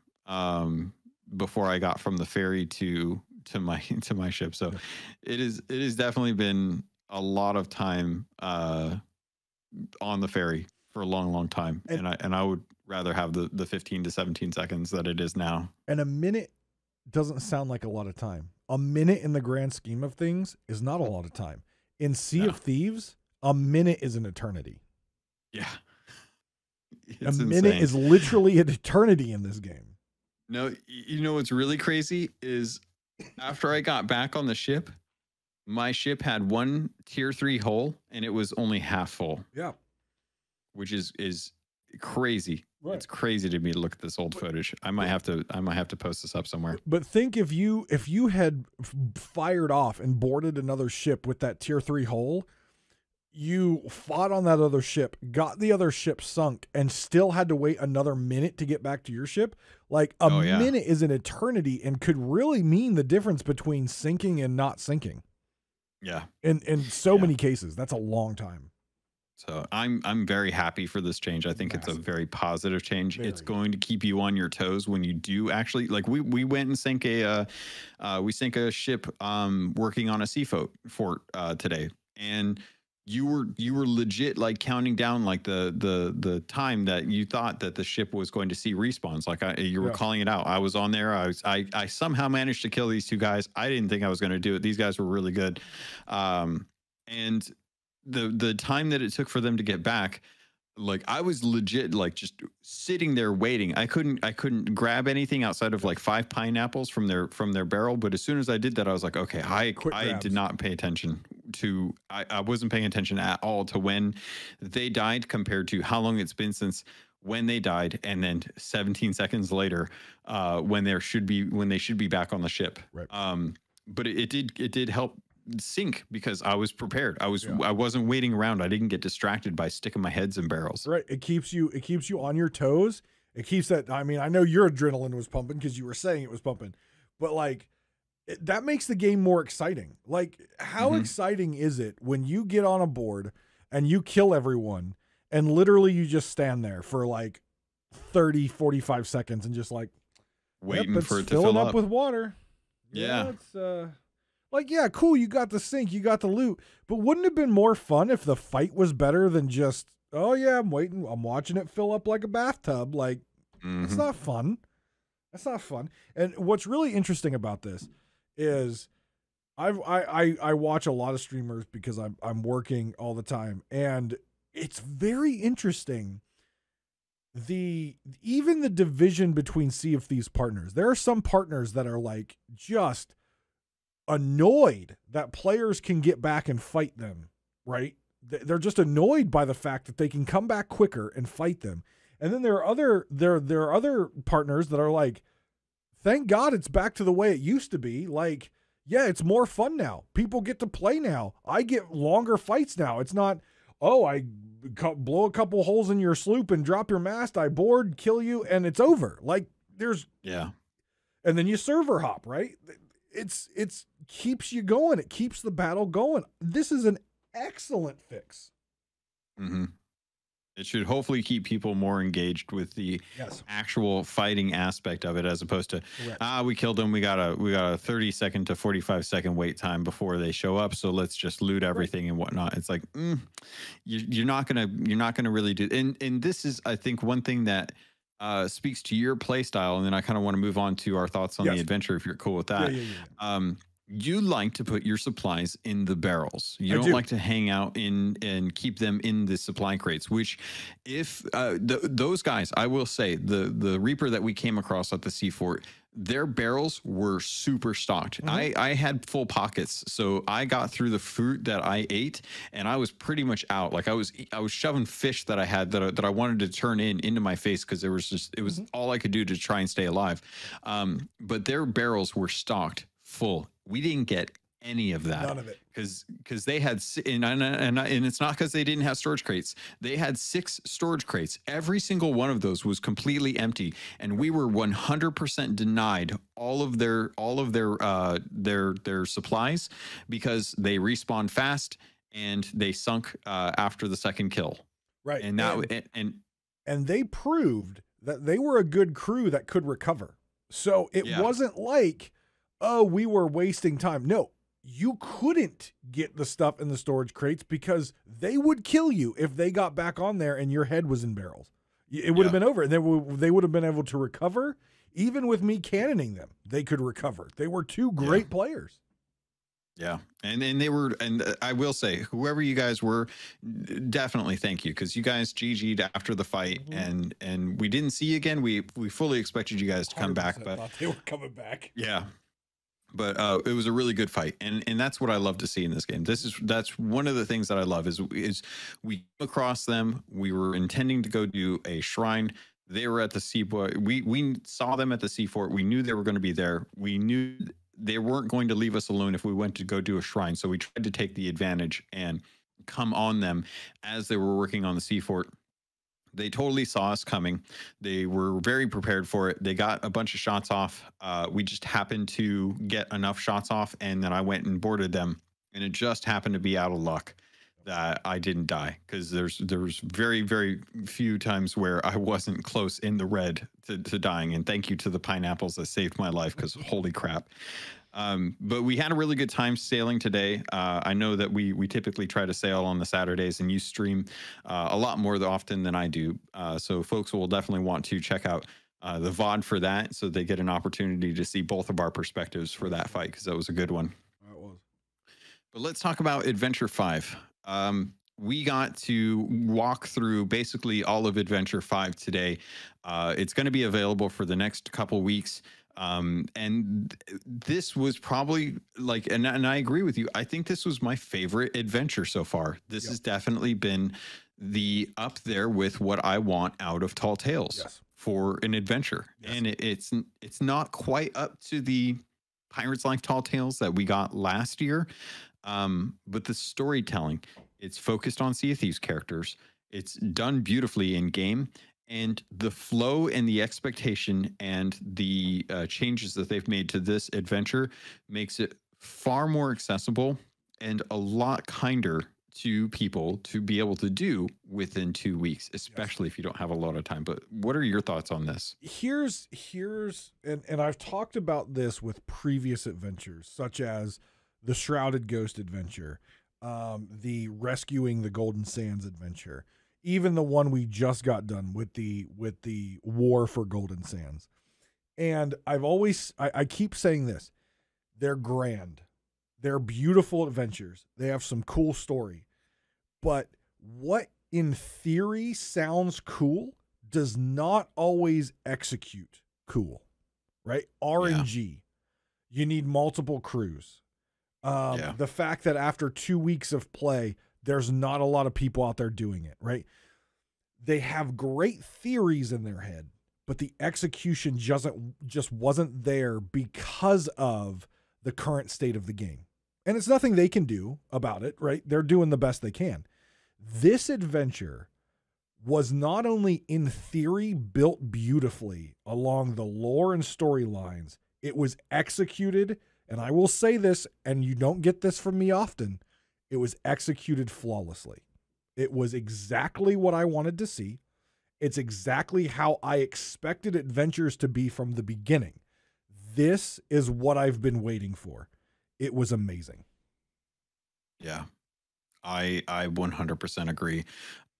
before I got from the ferry to my ship. So it has definitely been a lot of time on the ferry for a long time, and I would rather have the 15 to 17 seconds that it is now. And a minute doesn't sound like a lot of time. A minute in the grand scheme of things is not a lot of time. In Sea of Thieves, a minute is an eternity. Yeah. It's a minute is literally an eternity in this game. No, you know what's really crazy is after I got back on the ship, my ship had one tier 3 hull and it was only half full. Yeah. Which is crazy. Right. It's crazy to me to look at this old footage. I might have to post this up somewhere. But think if you had fired off and boarded another ship with that tier 3 hull, you fought on that other ship, got the other ship sunk, and still had to wait another minute to get back to your ship. Like a minute is an eternity and could really mean the difference between sinking and not sinking. Yeah. In so many cases, that's a long time. So I'm very happy for this change. I think it's a very positive change. It's going to keep you on your toes when you do actually, like we went and sank a ship working on a sea fort today, and you were legit like counting down like the time that you thought that the ship was going to see respawns. Like you were calling it out. I was on there. I somehow managed to kill these 2 guys. I didn't think I was going to do it. These guys were really good, and the time that it took for them to get back, like I was legit like just sitting there waiting. I couldn't grab anything outside of like 5 pineapples from their barrel. But as soon as I did that, I was like, okay, I did not pay attention to, I wasn't paying attention at all to when they died compared to how long it's been since when they died, and then 17 seconds later when they should be back on the ship. Right. But it did help sink because I was prepared. I wasn't waiting around. I didn't get distracted by sticking my heads in barrels. Right. It keeps you on your toes. It keeps that. I mean, I know your adrenaline was pumping because you were saying it was pumping, but like that makes the game more exciting. Like how exciting is it when you get on a board and you kill everyone and literally you just stand there for like 30, 45 seconds and just like waiting for it to fill fill up with water. Yeah. It's like, yeah, cool, you got the sink, you got the loot, but wouldn't it have been more fun if the fight was better than just, oh yeah, I'm waiting, I'm watching it fill up like a bathtub? Like, it's not fun. That's not fun. And what's really interesting about this is I watch a lot of streamers because I'm working all the time, and it's very interesting. Even the division between Sea of Thieves partners. There are some partners that are like just annoyed that players can get back and fight them, right? They're just annoyed by the fact that they can come back quicker and fight them. And then there are other partners that are like, thank God it's back to the way it used to be. Like, yeah, it's more fun now. People get to play now. I get longer fights now. It's not, oh, I blow a couple holes in your sloop and drop your mast, I board, kill you, and it's over. Like there's and then you server hop, right? It's keeps you going. It keeps the battle going. This is an excellent fix. It should hopefully keep people more engaged with the actual fighting aspect of it, as opposed to we killed them. We got a 30 second to 45 second wait time before they show up. So let's just loot everything and whatnot. It's like you're not gonna really do. And this is, I think, one thing that speaks to your play style, and then I kind of want to move on to our thoughts on the adventure, if you're cool with that. You like to put your supplies in the barrels. You don't like to hang out and keep them in the supply crates, which if those guys, I will say, the Reaper that we came across at the Sea Fort, their barrels were super stocked. I had full pockets, so I got through the fruit that I ate, and I was pretty much out. Like I was shoving fish that I had that I wanted to turn into my face because it was all I could do to try and stay alive. But their barrels were stocked full. We didn't get any of that. None of it. Because they had, and it's not because they didn't have storage crates. They had 6 storage crates. Every single one of those was completely empty, and we were 100% denied all of their supplies because they respawned fast and they sunk after the second kill. Right, and they proved that they were a good crew that could recover. So it wasn't like, oh, we were wasting time. No. You couldn't get the stuff in the storage crates because they would kill you if they got back on there and your head was in barrels. It would have been over. And they would have been able to recover. Even with me cannoning them, they could recover. They were 2 great players. Yeah. And they were, and I will say, whoever you guys were, definitely thank you, because you guys GG'd after the fight, and we didn't see you again. We fully expected you guys to come back, but thought they were coming back. Yeah. But it was a really good fight, and that's what I love to see in this game. That's one of the things that I love is we came across them. We were intending to go do a shrine. They were at the seaport. We saw them at the seafort. We knew they were going to be there. We knew they weren't going to leave us alone if we went to go do a shrine. So we tried to take the advantage and come on them as they were working on the seafort. They totally saw us coming. They were very prepared for it. They got a bunch of shots off. We just happened to get enough shots off, and then I went and boarded them. And it just happened to be out of luck that I didn't die, because there was very, very few times where I wasn't close in the red to dying. And thank you to the pineapples that saved my life, because holy crap. But we had a really good time sailing today. I know that we typically try to sail on the Saturdays, and you stream a lot more often than I do. So folks will definitely want to check out the VOD for that, so they get an opportunity to see both of our perspectives for that fight, because that was a good one. It was. But let's talk about Adventure 5. We got to walk through basically all of Adventure 5 today. It's going to be available for the next couple weeks. And this was probably like, and I agree with you. I think this was my favorite adventure so far. This has definitely been up there with what I want out of Tall Tales for an adventure. And it's not quite up to the Pirates Life Tall Tales that we got last year. But the storytelling, it's focused on Sea of Thieves characters. It's done beautifully in game. And the flow and the expectation and the changes that they've made to this adventure makes it far more accessible and a lot kinder to people to be able to do within 2 weeks, especially if you don't have a lot of time. But what are your thoughts on this? Here's and I've talked about this with previous adventures, such as the Shrouded Ghost adventure, the Rescuing the Golden Sands adventure. Even the one we just got done with the War for Golden Sands. And I keep saying this. They're grand. They're beautiful adventures. They have some cool story. But what in theory sounds cool does not always execute cool, right? RNG. You need multiple crews. The fact that after 2 weeks of play, there's not a lot of people out there doing it, right? They have great theories in their head, but the execution just wasn't there because of the current state of the game. And it's nothing they can do about it, right? They're doing the best they can. This adventure was not only in theory built beautifully along the lore and storylines, it was executed, and I will say this, and you don't get this from me often, it was executed flawlessly. It was exactly what I wanted to see. It's exactly how I expected adventures to be from the beginning. This is what I've been waiting for. It was amazing. Yeah, I 100% agree.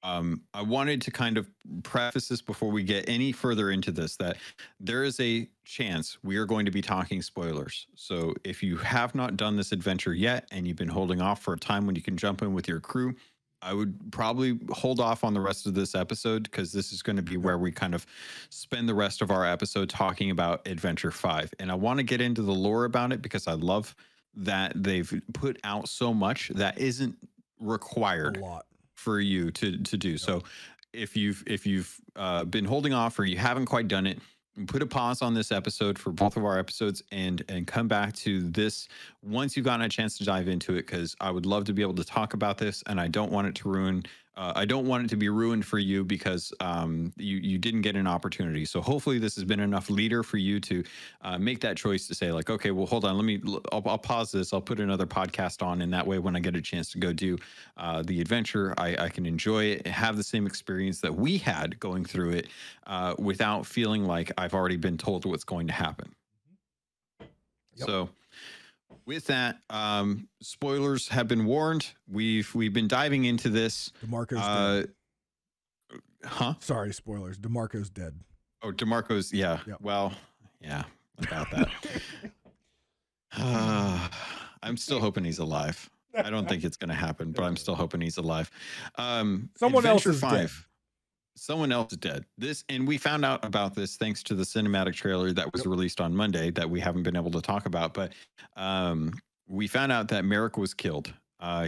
I wanted to kind of preface this before we get any further into this, that there is a chance we are going to be talking spoilers. So if you have not done this adventure yet and you've been holding off for a time when you can jump in with your crew, I would probably hold off on the rest of this episode, because this is going to be where we kind of spend the rest of our episode talking about Adventure 5. And I want to get into the lore about it, because I love that they've put out so much that isn't required for you to do. So if you've been holding off or you haven't quite done it, put a pause on this episode for both of our episodes and come back to this once you've gotten a chance to dive into it, because I would love to be able to talk about this, and I don't want it to ruin I don't want it to be ruined for you because you didn't get an opportunity. So hopefully this has been enough leader for you to make that choice to say like, okay, well, hold on, I'll pause this. I'll put another podcast on. And that way, when I get a chance to go do the adventure, I can enjoy it, have the same experience that we had going through it without feeling like I've already been told what's going to happen. Yep. So with that, spoilers have been warned. We've been diving into this. DeMarco's dead. Sorry, spoilers. DeMarco's dead. Oh, DeMarco's, yeah. Yep. Well, yeah, about that. I'm still hoping he's alive. I don't think it's going to happen, but I'm still hoping he's alive. Someone else is dead. Someone else is dead. And we found out about this thanks to the cinematic trailer that was released on Monday that we haven't been able to talk about. But we found out that Merrick was killed.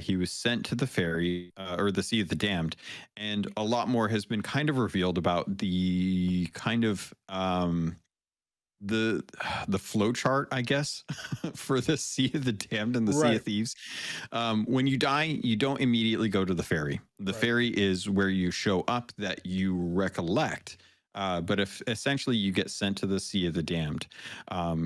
He was sent to the ferry or the Sea of the Damned, and a lot more has been kind of revealed about the kind of the flow chart, I guess, for the Sea of the Damned and the Sea of Thieves. When you die, you don't immediately go to the ferry. The ferry is where you show up that you recollect. But if essentially you get sent to the Sea of the Damned,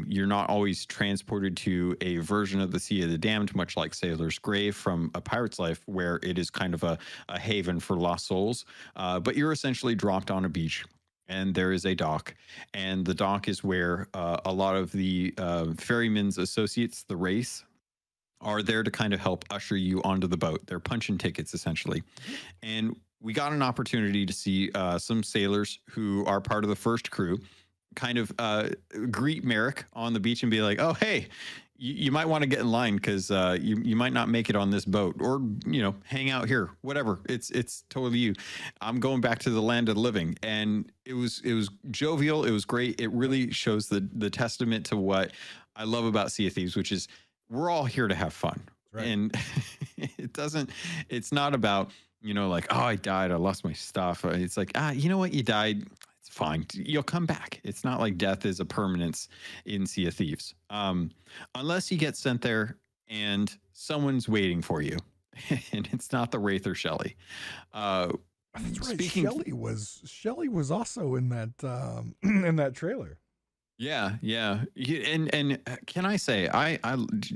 you're not always transported to a version of the Sea of the Damned, much like Sailor's Grave from A Pirate's Life, where it is kind of a haven for lost souls. But you're essentially dropped on a beach. And there is a dock, and the dock is where a lot of the ferryman's associates, the race, are there to kind of help usher you onto the boat. They're punching tickets, essentially. And we got an opportunity to see some sailors who are part of the first crew kind of greet Merrick on the beach and be like, oh, hey, you might want to get in line because you might not make it on this boat, or, you know, hang out here, whatever. It's totally you. I'm going back to the land of the living. And it was jovial. It was great. It really shows the testament to what I love about Sea of Thieves, which is we're all here to have fun. Right. And it's not about, you know, like, oh, I died, I lost my stuff. It's like, you know what? You died. It's fine. You'll come back. It's not like death is a permanence in Sea of Thieves. Unless you get sent there and someone's waiting for you and it's not the Wraith or Shelley. That's right. Shelley was also in that, in that trailer. Yeah. And can I say,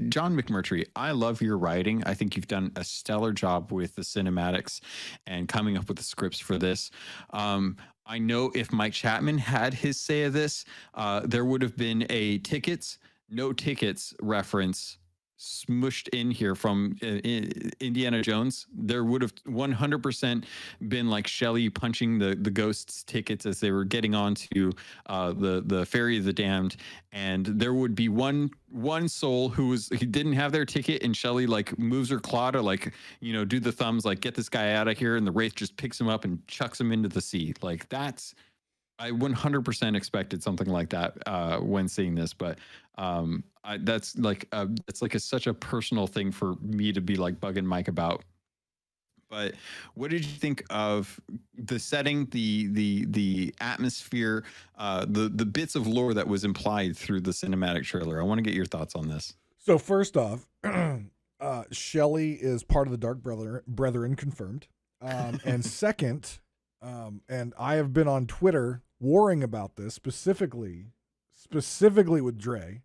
John McMurtry, I love your writing. I think you've done a stellar job with the cinematics and coming up with the scripts for this. I know if Mike Chapman had his say of this, there would have been a no tickets reference smushed in here from Indiana Jones. There would have 100% been like Shelley punching the ghosts' tickets as they were getting onto the ferry of the damned, and there would be one soul who didn't have their ticket, and Shelley like moves her claw to like, you know, do the thumbs like get this guy out of here, and the Wraith just picks him up and chucks him into the sea. Like I 100% expected something like that when seeing this, but that's like such a personal thing for me to be like bugging Mike about. But what did you think of the setting, the atmosphere, the bits of lore that was implied through the cinematic trailer? I want to get your thoughts on this. So first off, Shelley is part of the Dark Brethren, confirmed. And second, and I have been on Twitter warring about this specifically with Dre.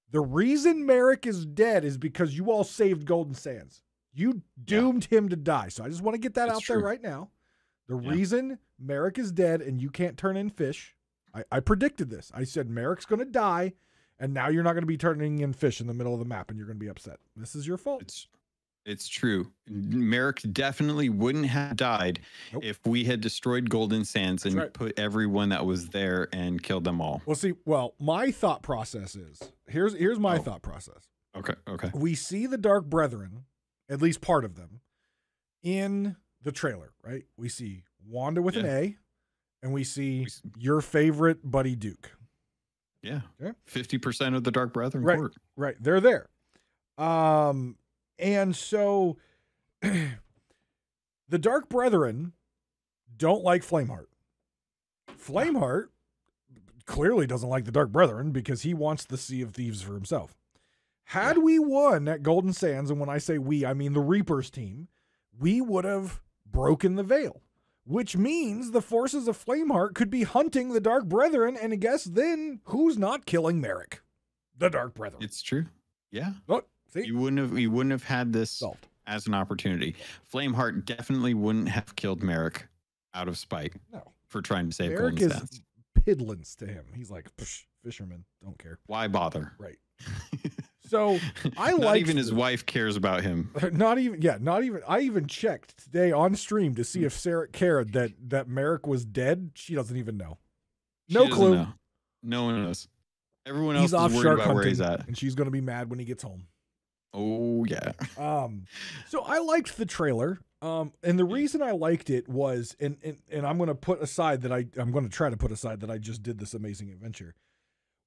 The reason Merrick is dead is because you all saved Golden Sands. You doomed him to die. So I just want to get that out there right now. The reason Merrick is dead and you can't turn in fish, I predicted this. I said Merrick's going to die, and now you're not going to be turning in fish in the middle of the map, and you're going to be upset. This is your fault. It's true. Merrick definitely wouldn't have died if we had destroyed Golden Sands and put everyone that was there and killed them all. Well, my thought process is, here's my thought process. Okay. We see the Dark Brethren, at least part of them, in the trailer, right? We see Wanda with an A, and we see your favorite buddy Duke. Yeah. 50% of the Dark Brethren court. Right. They're there. And so the Dark Brethren don't like Flameheart. Flameheart clearly doesn't like the Dark Brethren because he wants the Sea of Thieves for himself. Had we won at Golden Sands, and when I say we, I mean the Reapers team, we would have broken the veil, which means the forces of Flameheart could be hunting the Dark Brethren, and I guess then who's not killing Merrick? The Dark Brethren. It's true. Yeah. Oh, see? You wouldn't have had this Solved. as an opportunity. Flameheart definitely wouldn't have killed Merrick out of spite for trying to save Merrick Golden is Sands. piddlings to him. He's like, fisherman, don't care. Why bother? Right. So I not even his wife cares about him. Not even. I even checked today on stream to see if Sarah cared that Merrick was dead. She doesn't even know. No clue. Know. No one knows. Everyone else he's off is worried shark about hunting, where he's at. and she's going to be mad when he gets home. Oh yeah. So I liked the trailer. And the reason I liked it was, and I'm going to put aside that I'm going to try to put aside that I just did this amazing adventure.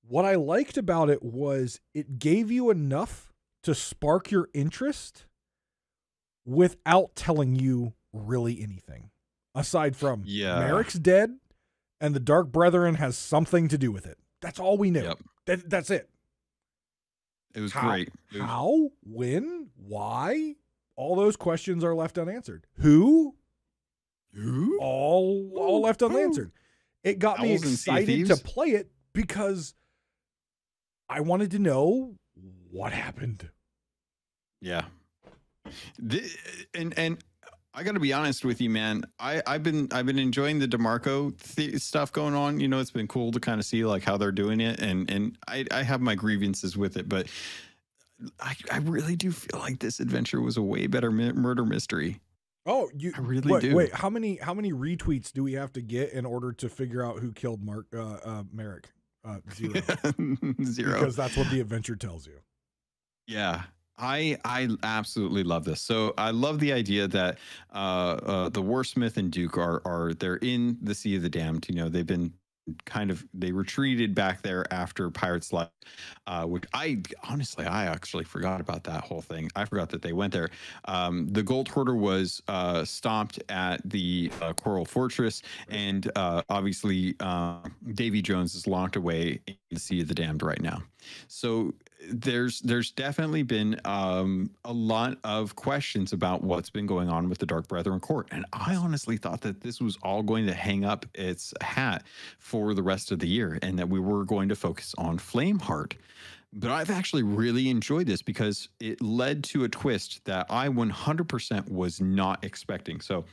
What I liked about it was it gave you enough to spark your interest without telling you really anything. Aside from Merrick's dead and the Dark Brethren has something to do with it. That's all we knew. Yep. That's it. It was great. How? When? Why? All those questions are left unanswered. Who? All left unanswered. It got me excited to play it because I wanted to know what happened. Yeah. And I got to be honest with you, man. I've been enjoying the DeMarco stuff going on. You know, it's been cool to kind of see like how they're doing it, and I have my grievances with it, but I really do feel like this adventure was a way better murder mystery. Oh, I really do. Wait, how many retweets do we have to get in order to figure out who killed Merrick? 0. 0. Because that's what the adventure tells you. Yeah. I absolutely love this. So I love the idea that the Warsmith and Duke they're in the Sea of the Damned. You know, they've been they retreated back there after Pirates left, which I actually forgot about that whole thing. I forgot that they went there. The Gold Hoarder was stopped at the Coral Fortress, and obviously Davy Jones is locked away in the Sea of the Damned right now. So there's definitely been a lot of questions about what's been going on with the Dark Brethren court, and I honestly thought that this was all going to hang up its hat for the rest of the year, and that we were going to focus on Flameheart. But I've actually really enjoyed this because it led to a twist that I 100% was not expecting. So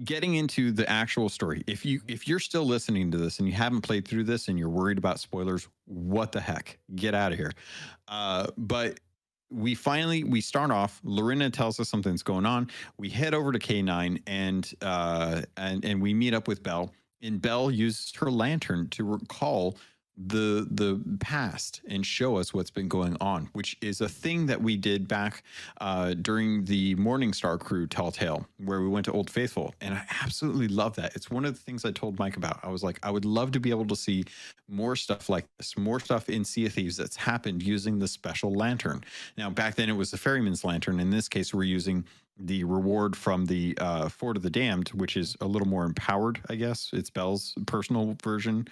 getting into the actual story, if you're still listening to this and you haven't played through this and you're worried about spoilers, what the heck, get out of here. But we start off, Lorena tells us something's going on. We head over to K9 and we meet up with Belle, and Belle uses her lantern to recall the past and show us what's been going on, which is a thing that we did back during the Morningstar Crew Telltale, where we went to Old Faithful, and I absolutely love that. It's one of the things I told Mike about. I was like, I would love to be able to see more stuff like this, more stuff in Sea of Thieves that's happened using the special lantern. Now, back then it was the Ferryman's Lantern. In this case, we're using the reward from the Fort of the Damned, which is a little more empowered, I guess. It's Belle's personal version,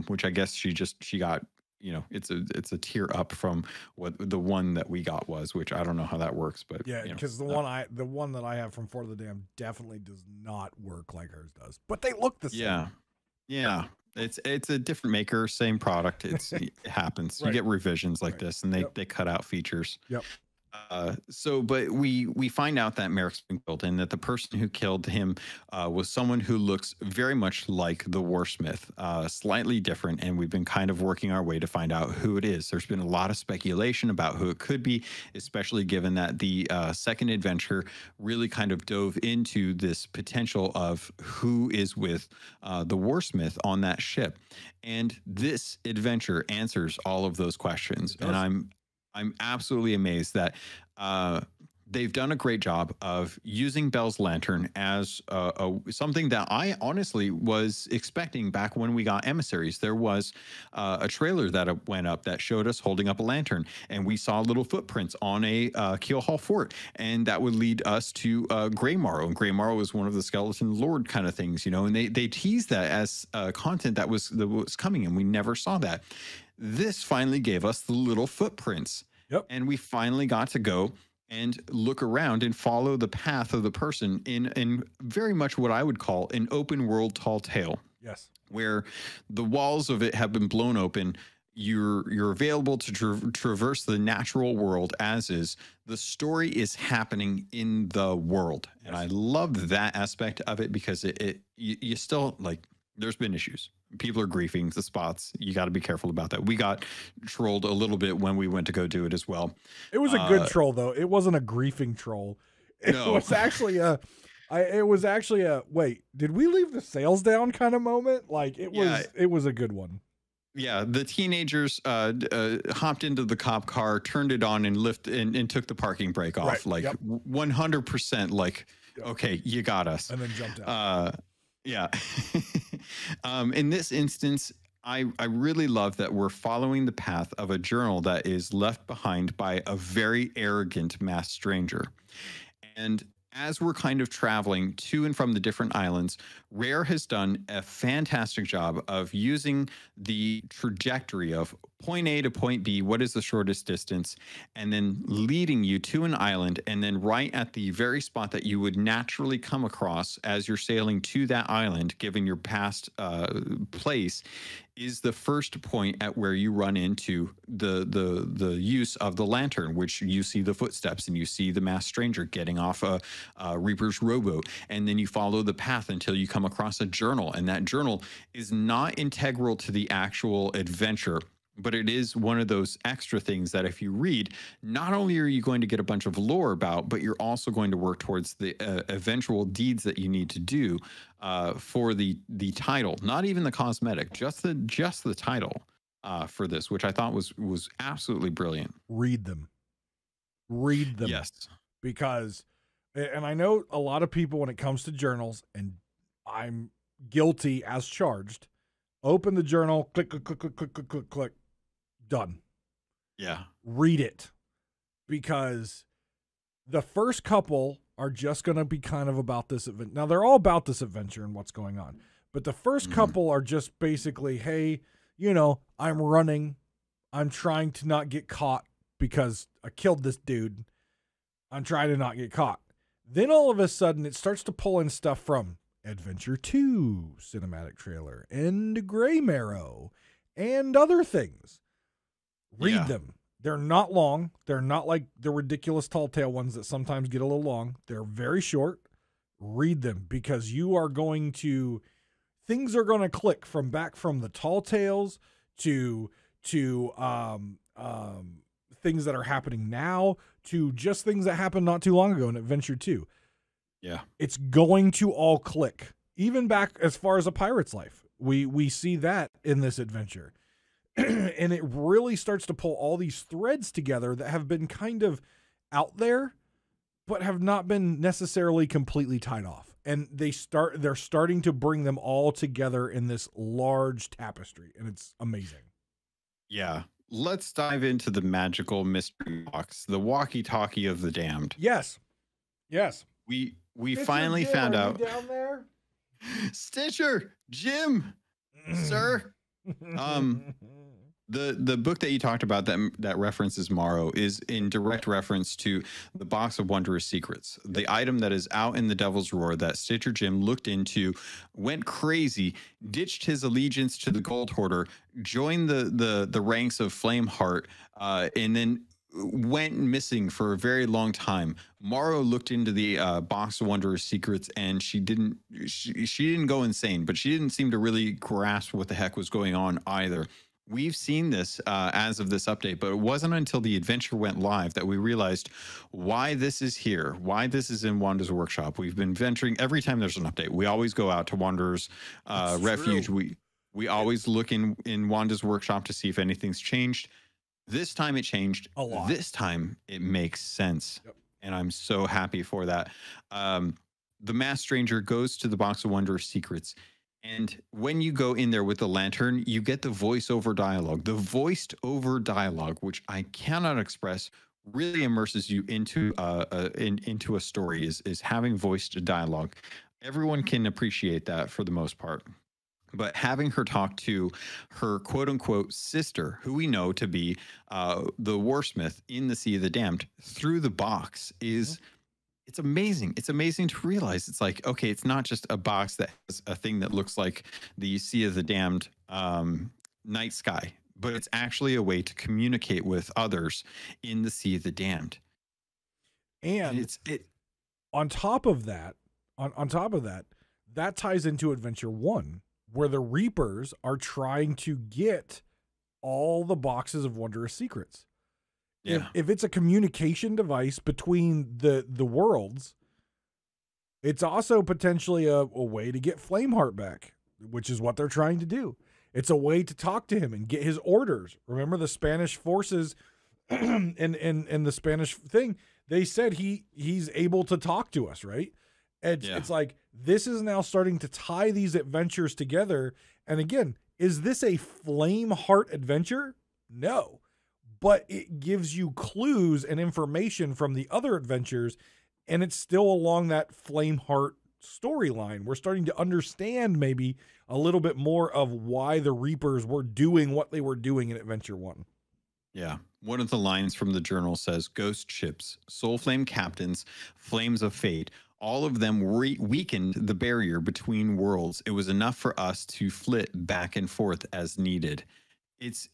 which I guess she got, you know, it's a tier up from what the one that we got was, which I don't know how that works, but yeah, because the one that I have from Fort of the Damned definitely does not work like hers does, but they look the same. Yeah. It's a different maker, same product. It happens. Right. You get revisions like this, and they cut out features. Yep. But we find out that Merrick's been killed, and that the person who killed him was someone who looks very much like the Warsmith, slightly different, and we've been kind of working our way to find out who it is. There's been a lot of speculation about who it could be, especially given that the second adventure really kind of dove into this potential of who is with the Warsmith on that ship. And this adventure answers all of those questions, and I'm absolutely amazed that they've done a great job of using Belle's lantern as something that I honestly was expecting back when we got Emissaries. There was a trailer that went up that showed us holding up a lantern, and we saw little footprints on a Keelhauled fort, and that would lead us to Greymorrow. And Greymorrow is one of the Skeleton Lord kind of things, you know, and they teased that as content that was coming, and we never saw that. This finally gave us the little footprints. Yep. And we finally got to go and look around and follow the path of the person in very much what I would call an open world tall tale. Yes. Where the walls of it have been blown open. You're available to traverse the natural world as is. The story is happening in the world. Yes. And I love that aspect of it because you still, like, there's been issues. People are griefing the spots. You got to be careful about that. We got trolled a little bit when we went to go do it as well. It was a good troll, though. It wasn't a griefing troll. It was actually a wait, did we leave the sails down kind of moment? Like it was a good one. Yeah, the teenagers hopped into the cop car, turned it on, and and took the parking brake off. Right. Like 100%. Like, okay, you got us. And then jumped out. Yeah. In this instance, I really love that we're following the path of a journal that is left behind by a very arrogant masked stranger. And as we're kind of traveling to and from the different islands, Rare has done a fantastic job of using the trajectory of point A to point B, what is the shortest distance, and then leading you to an island, and then right at the very spot that you would naturally come across as you're sailing to that island, given your past place, is the first point at where you run into the use of the lantern, which you see the footsteps and you see the masked stranger getting off a Reaper's rowboat, and then you follow the path until you come across a journal, and that journal is not integral to the actual adventure, but it is one of those extra things that if you read, not only are you going to get a bunch of lore about, but you're also going to work towards the eventual deeds that you need to do for the title, not even the cosmetic, just the title for this, which I thought was absolutely brilliant. Read them. Yes. Because, and I know a lot of people when it comes to journals, and I'm guilty as charged, open the journal, click, done. Yeah. Read it, because the first couple are just going to be kind of about this event. Now, they're all about this adventure and what's going on, but the first couple are just basically, hey, you know, I'm running. I'm trying to not get caught because I killed this dude. I'm trying to not get caught. Then all of a sudden it starts to pull in stuff from Adventure 2 cinematic trailer and Greymorrow and other things. Read them. They're not long. They're not like the ridiculous tall tale ones that sometimes get a little long. They're very short. Read them, because you are going to, things are going to click from the tall tales to things that are happening now to just things that happened not too long ago in Adventure 2. Yeah. It's going to all click. Even back as far as a pirate's life. We see that in this adventure. And it really starts to pull all these threads together that have been kind of out there, but have not been necessarily completely tied off. And they're starting to bring them all together in this large tapestry, and it's amazing. Yeah. Let's dive into the magical mystery box, the walkie-talkie of the damned. Yes. We finally found out. Down there? Stitcher, Jim, sir. The book that you talked about that references Morrow is in direct reference to the Box of Wondrous Secrets, the item that is out in the Devil's Roar that Stitcher Jim looked into, went crazy, ditched his allegiance to the Gold Hoarder, joined the ranks of Flameheart, and then went missing for a very long time. Morrow looked into the Box of Wondrous Secrets, and she didn't go insane, but she didn't seem to really grasp what the heck was going on either. We've seen this as of this update, but it wasn't until the adventure went live that we realized why this is here, why this is in Wanda's Workshop. We've been venturing every time there's an update. We always go out to Wanderer's Refuge. True. We always look in Wanda's Workshop to see if anything's changed. This time it changed. A lot. This time it makes sense. Yep. and I'm so happy for that. The masked stranger goes to the box of wondrous secrets, and when you go in there with the lantern, you get the voiceover dialogue. The voiced over dialogue, which I cannot express, really immerses you into into a story. Is having voiced dialogue. Everyone can appreciate that for the most part. But having her talk to her quote unquote sister, who we know to be the warsmith in the Sea of the Damned, through the box is it's amazing. It's amazing to realize it's like, okay, it's not just a box that has a thing that looks like the Sea of the Damned night sky, but it's actually a way to communicate with others in the Sea of the Damned. And on top of that, that ties into Adventure 1, where the Reapers are trying to get all the boxes of wondrous secrets. Yeah. If it's a communication device between the worlds, it's also potentially a way to get Flameheart back, which is what they're trying to do. It's a way to talk to him and get his orders. Remember the Spanish forces and the Spanish thing, they said he's able to talk to us, right? It's like, this is now starting to tie these adventures together. And again, is this a Flameheart adventure? No. But it gives you clues and information from the other adventures, and it's still along that Flameheart storyline. We're starting to understand maybe a little bit more of why the Reapers were doing what they were doing in Adventure 1. Yeah. One of the lines from the journal says, ghost ships, soul flame captains, flames of fate, all of them weakened the barrier between worlds. It was enough for us to flit back and forth as needed. It's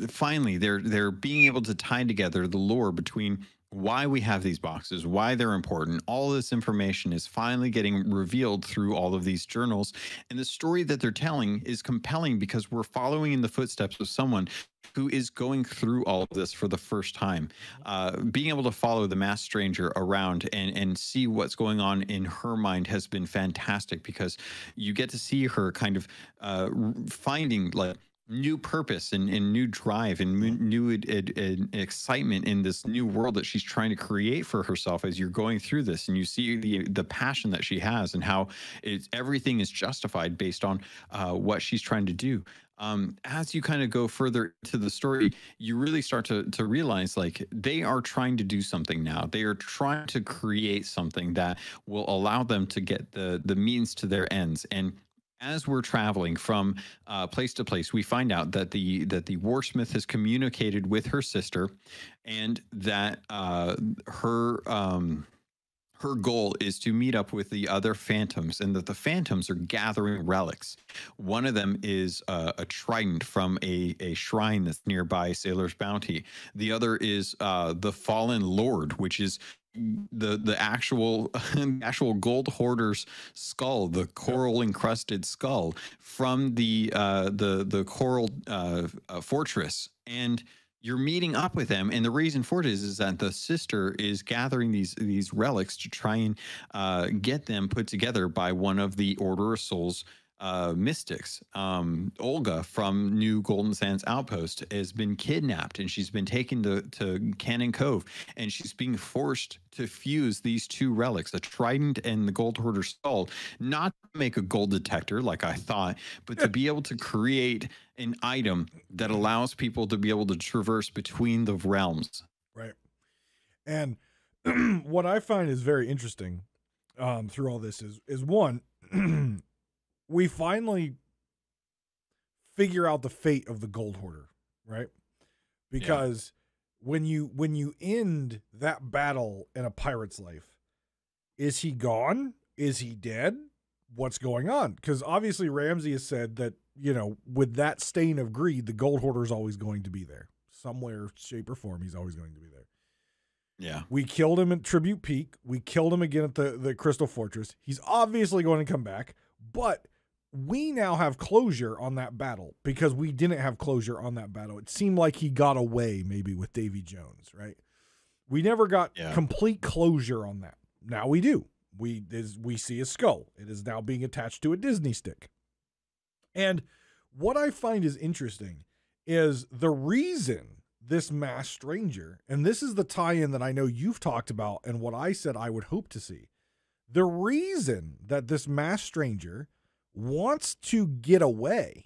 finally they're being able to tie together the lore between why we have these boxes, why they're important. All this information is finally getting revealed through all of these journals. And the story that they're telling is compelling because we're following in the footsteps of someone who is going through all of this for the first time. Being able to follow the masked stranger around and see what's going on in her mind has been fantastic, because you get to see her kind of finding like new purpose and new drive and new excitement in this new world that she's trying to create for herself as you're going through this, and you see the passion that she has and how everything is justified based on what she's trying to do. As you kind of go further to the story, you really start to realize like they are trying to do something now. They are trying to create something that will allow them to get the means to their ends. And as we're traveling from place to place, we find out that the warsmith has communicated with her sister, and that her goal is to meet up with the other phantoms, and that the phantoms are gathering relics. One of them is a trident from a shrine that's nearby Sailor's Bounty. The other is the Fallen Lord, which is the actual gold hoarder's skull, the coral encrusted skull from the coral fortress. And you're meeting up with them, and the reason for it is that the sister is gathering these relics to try and get them put together by one of the Order of Souls mystics. Olga from New Golden Sands Outpost has been kidnapped, and she's been taken to Cannon Cove, and she's being forced to fuse these two relics, a trident and the gold hoarder skull, not to make a gold detector like I thought, but to be able to create an item that allows people to be able to traverse between the realms. Right. And what I find is very interesting through all this is one, we finally figure out the fate of the gold hoarder, right? Because when you end that battle in a pirate's life, is he gone? Is he dead? What's going on? Because obviously Ramsey has said that, you know, with that stain of greed, the gold hoarder is always going to be there. Somewhere, shape, or form, he's always going to be there. Yeah. We killed him at Tribute Peak. We killed him again at the Crystal Fortress. He's obviously going to come back, but we now have closure on that battle because we didn't have closure on that battle. It seemed like he got away maybe with Davy Jones, right? We never got complete closure on that. Now we do. We see a skull. It is now being attached to a Disney stick. And what I find is interesting is the reason this masked stranger, and this is the tie-in that I know you've talked about and what I said I would hope to see. The reason that this masked stranger wants to get away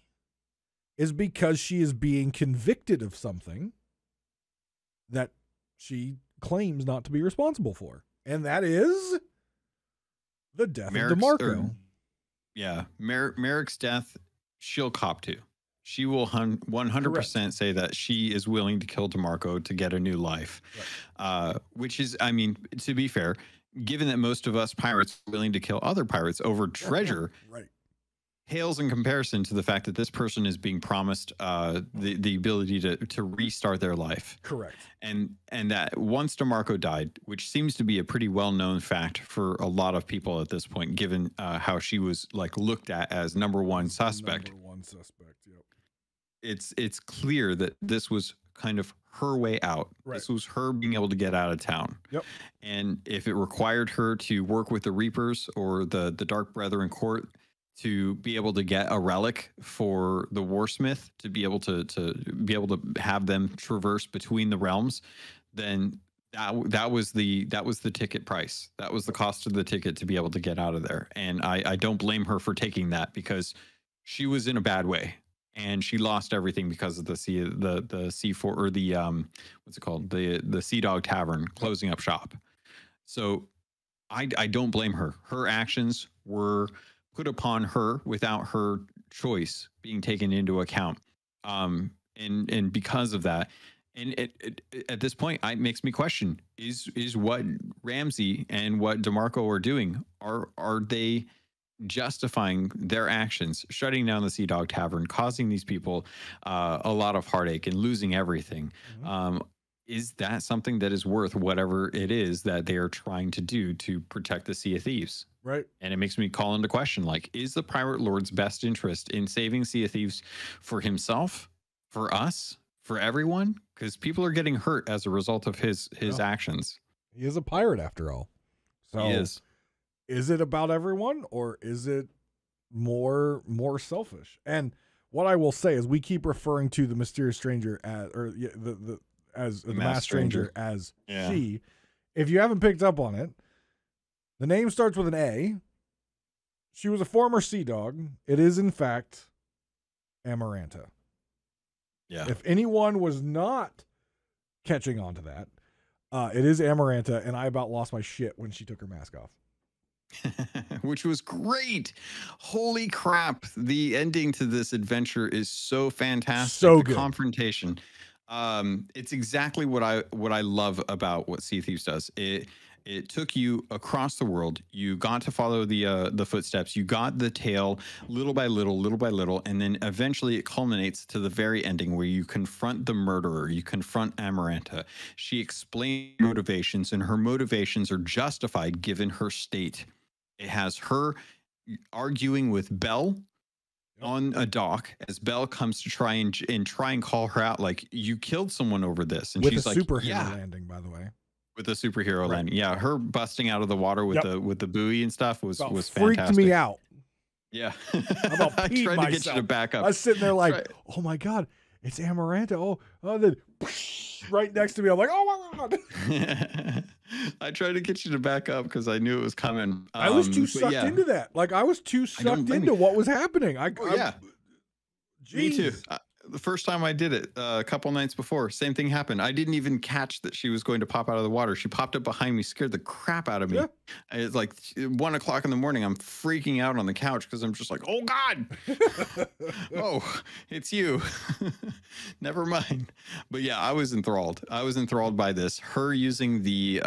is because she is being convicted of something that she claims not to be responsible for. And that is the death of DeMarco. Merrick's death, she'll cop to. She will 100% say that she is willing to kill DeMarco to get a new life. Right. Which is, I mean, to be fair, given that most of us pirates are willing to kill other pirates over treasure, right, pales in comparison to the fact that this person is being promised the ability to restart their life. Correct. And that once DeMarco died, which seems to be a pretty well-known fact for a lot of people at this point, given how she was like looked at as number one suspect. Number one suspect, yep. It's clear that this was kind of her way out. Right. This was her being able to get out of town. Yep. And if it required her to work with the Reapers or the Dark Brethren court to be able to get a relic for the Warsmith, to be able to have them traverse between the realms, then that was the ticket price. That was the cost of the ticket to be able to get out of there. And I don't blame her for taking that, because she was in a bad way and she lost everything because of the C4 or the what's it called? The Sea Dog Tavern closing up shop. So I don't blame her. Her actions were put upon her without her choice being taken into account. And because of that, and at this point, it makes me question, is what Ramsey and what DeMarco are doing, are they justifying their actions, shutting down the Sea Dog Tavern, causing these people a lot of heartache and losing everything? Mm-hmm. Is that something that is worth whatever it is that they are trying to do to protect the Sea of Thieves? Right. And it makes me call into question, like, is the Pirate Lord's best interest in saving Sea of Thieves for himself, for us, for everyone? Because people are getting hurt as a result of his actions. He is a pirate after all. So he is it about everyone, or is it more selfish? And what I will say is, we keep referring to the mysterious stranger as the masked stranger as she. If you haven't picked up on it, the name starts with an A. She was a former sea dog. It is, in fact, Amaranta. Yeah. If anyone was not catching on to that, it is Amaranta, and I about lost my shit when she took her mask off. Which was great. Holy crap. The ending to this adventure is so fantastic. So good. The confrontation. It's exactly what I love about what Sea Thieves does. It took you across the world. You got to follow the footsteps. You got the tale little by little, and then eventually it culminates to the very ending where you confront the murderer. You confront Amaranta. She explains motivations, and her motivations are justified given her state. It has her arguing with Belle on a dock as Belle comes to try and call her out, like, you killed someone over this, and with she's like, superhero landing, by the way. With a superhero landing. Yeah, her busting out of the water with the buoy and stuff was fantastic. Freaked me out. Yeah. I about peed tried myself. to get you to back up. I was sitting there like, oh my God, it's Amaranta. Oh, then right next to me, I'm like, oh my God. I tried to get you to back up because I knew it was coming. I was too sucked into that. Like, I was too sucked into what was happening. Me too. The first time I did it, a couple nights before, same thing happened. I didn't even catch that she was going to pop out of the water. She popped up behind me, scared the crap out of me. Yeah. It's like 1 o'clock in the morning. I'm freaking out on the couch because I'm just like, oh God, oh, it's you. Never mind. But yeah, I was enthralled. I was enthralled by this. Her using the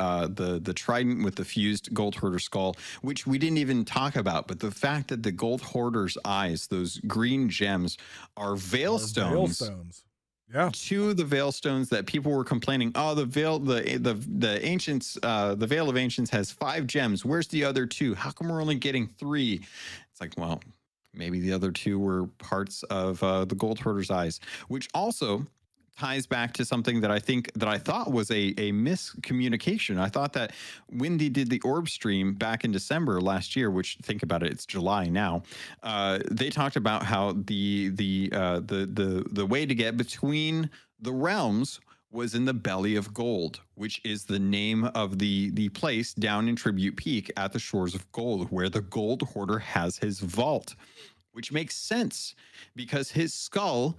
trident with the fused Gold Hoarder skull, which we didn't even talk about. But the fact that the Gold Hoarder's eyes, those green gems, are veil stones. Yeah. Two of the veil stones that people were complaining, oh, the veil, the ancients, the Veil of Ancients has 5 gems. Where's the other 2? How come we're only getting 3? It's like, well, maybe the other 2 were parts of the Gold Hoarder's eyes, which also ties back to something that I thought was a miscommunication. I thought that when they did the orb stream back in December last year, which, think about it, it's July now. They talked about how the way to get between the realms was in the Belly of Gold, which is the name of the place down in Tribute Peak at the Shores of Gold, where the Gold Hoarder has his vault, which makes sense because his skull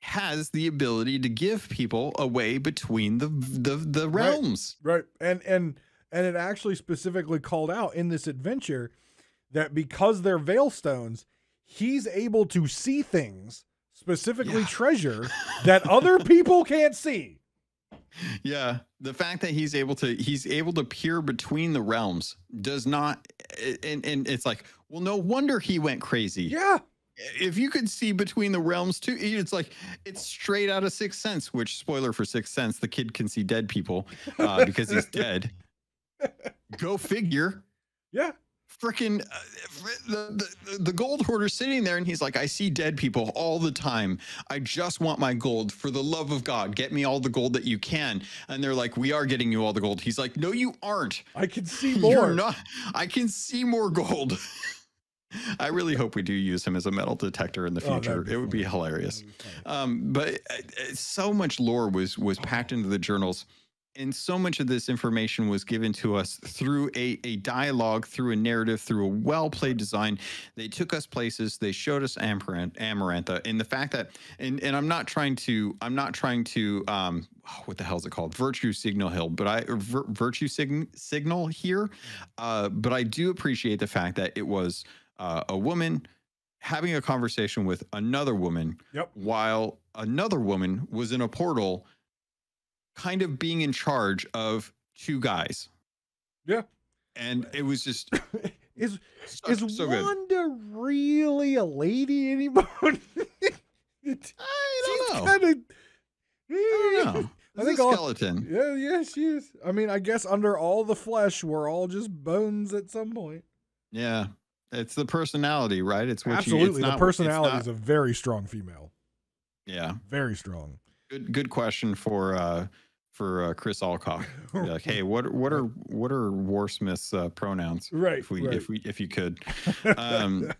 has the ability to give people a way between the realms. Right. And it actually specifically called out in this adventure that because they're Veil Stones, he's able to see things, specifically treasure, that other people can't see. Yeah, the fact that he's able to peer between the realms does not, and it's like, well, no wonder he went crazy. Yeah. If you could see between the realms too, it's like, it's straight out of Sixth Sense, which, spoiler for Sixth Sense, the kid can see dead people because he's dead. Go figure. Yeah. Freaking the Gold Hoarder sitting there, and he's like, I see dead people all the time. I just want my gold. For the love of God, get me all the gold that you can. And they're like, we are getting you all the gold. He's like, no, you aren't. I can see more. You're not. I can see more gold. I really hope we do use him as a metal detector in the future. It would be hilarious. But so much lore was packed into the journals. And so much of this information was given to us through a dialogue, through a narrative, through a well-played design. They took us places. They showed us Amarantha, and the fact that, and I'm not trying to, what the hell is it called? Virtue signal here. But I do appreciate the fact that it was a woman having a conversation with another woman, while another woman was in a portal, kind of being in charge of two guys. Yeah. And it was just is so Wanda good. really a lady anymore? I don't know. I don't know. I think a skeleton. Yeah, she is. I mean, I guess under all the flesh, we're all just bones at some point. Yeah. It's the personality, right? It's what absolutely. The personality is a very strong female. Yeah. Very strong. Good question for Chris Alcock. Like, hey, what are Warsmith's pronouns? Right. If you could. But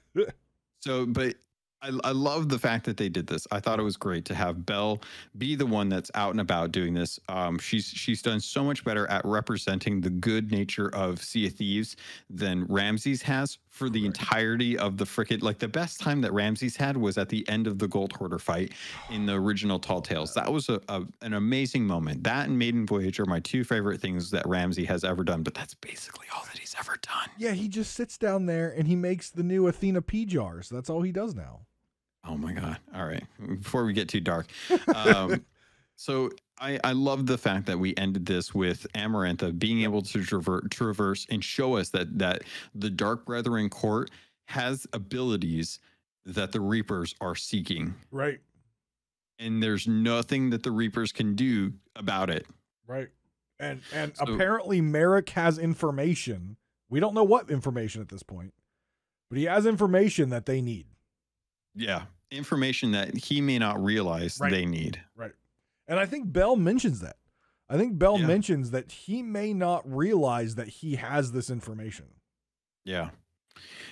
I love the fact that they did this. I thought it was great to have Belle be the one that's out and about doing this. She's done so much better at representing the good nature of Sea of Thieves than Ramses has for the entirety of the frickin', like, the best time that Ramses had was at the end of the Gold Hoarder fight in the original Tall Tales. That was an amazing moment. That and Maiden Voyage are my two favorite things that Ramsey has ever done, but that's basically all that he's ever done. Yeah, he just sits down there and he makes the new Athena pea jars. That's all he does now. Oh my God. All right. Before we get too dark. So I love the fact that we ended this with Amarantha being able to traverse and show us that the Dark Brethren court has abilities that the Reapers are seeking. Right. And there's nothing that the Reapers can do about it. Right. And so, apparently Merrick has information. We don't know what information at this point, but he has information that they need. Yeah. Information that he may not realize they need. Right. And I think Belle mentions that. I think Belle mentions that he may not realize that he has this information. Yeah.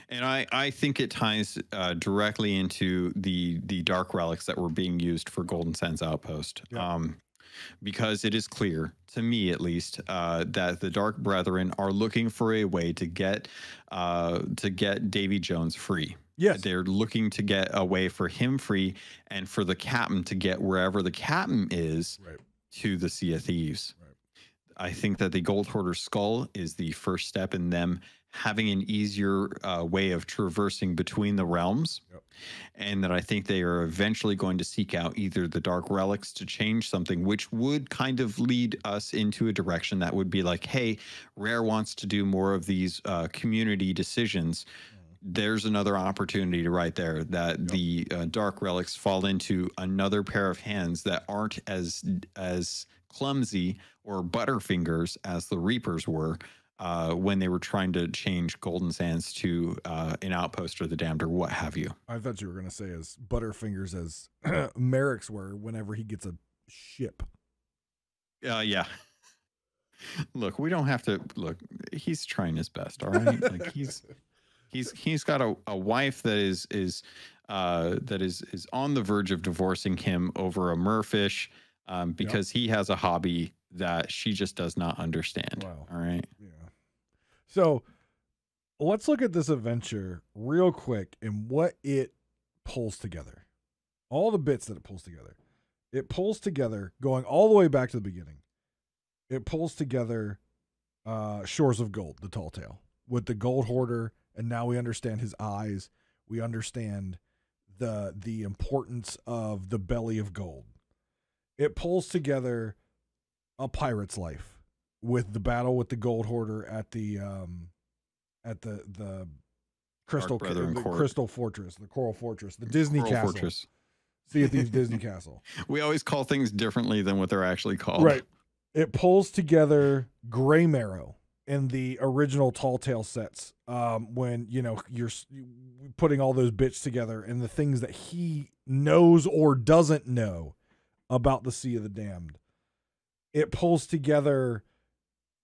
And I think it ties directly into the dark relics that were being used for Golden Sands Outpost. Yeah. Because it is clear, to me at least, that the Dark Brethren are looking for a way to get Davy Jones free. Yes. They're looking to get a way for him free and for the captain to get wherever the captain is to the Sea of Thieves. Right. I think that the Gold Hoarder skull is the first step in them having an easier way of traversing between the realms. Yep. And that I think they are eventually going to seek out either the dark relics to change something, which would kind of lead us into a direction that would be like, hey, Rare wants to do more of these community decisions. There's another opportunity right there that the dark relics fall into another pair of hands that aren't as clumsy or butterfingers as the Reapers were when they were trying to change Golden Sands to an outpost or the Damned or what have you. I thought you were going to say as butterfingers as Merrick's were whenever he gets a ship. Yeah. Look, we don't have to look. He's trying his best. All right. Like He's got a wife that is on the verge of divorcing him over a merfish. because he has a hobby that she just does not understand. Wow. All right. Yeah. So let's look at this adventure real quick and what it pulls together. All the bits that it pulls together. It pulls together, going all the way back to the beginning. It pulls together Shores of Gold, the tall tale, with the gold hoarder, and now we understand his eyes. We understand the importance of the belly of gold. It pulls together a pirate's life with the battle with the gold hoarder at the crystal fortress, the coral fortress, the Disney Coral castle. Fortress. Sea of Thieves Disney castle. We always call things differently than what they're actually called. Right. It pulls together Grey Marrow in the original Tall Tale sets, when you're putting all those bits together and the things that he knows or doesn't know about the Sea of the Damned. It pulls together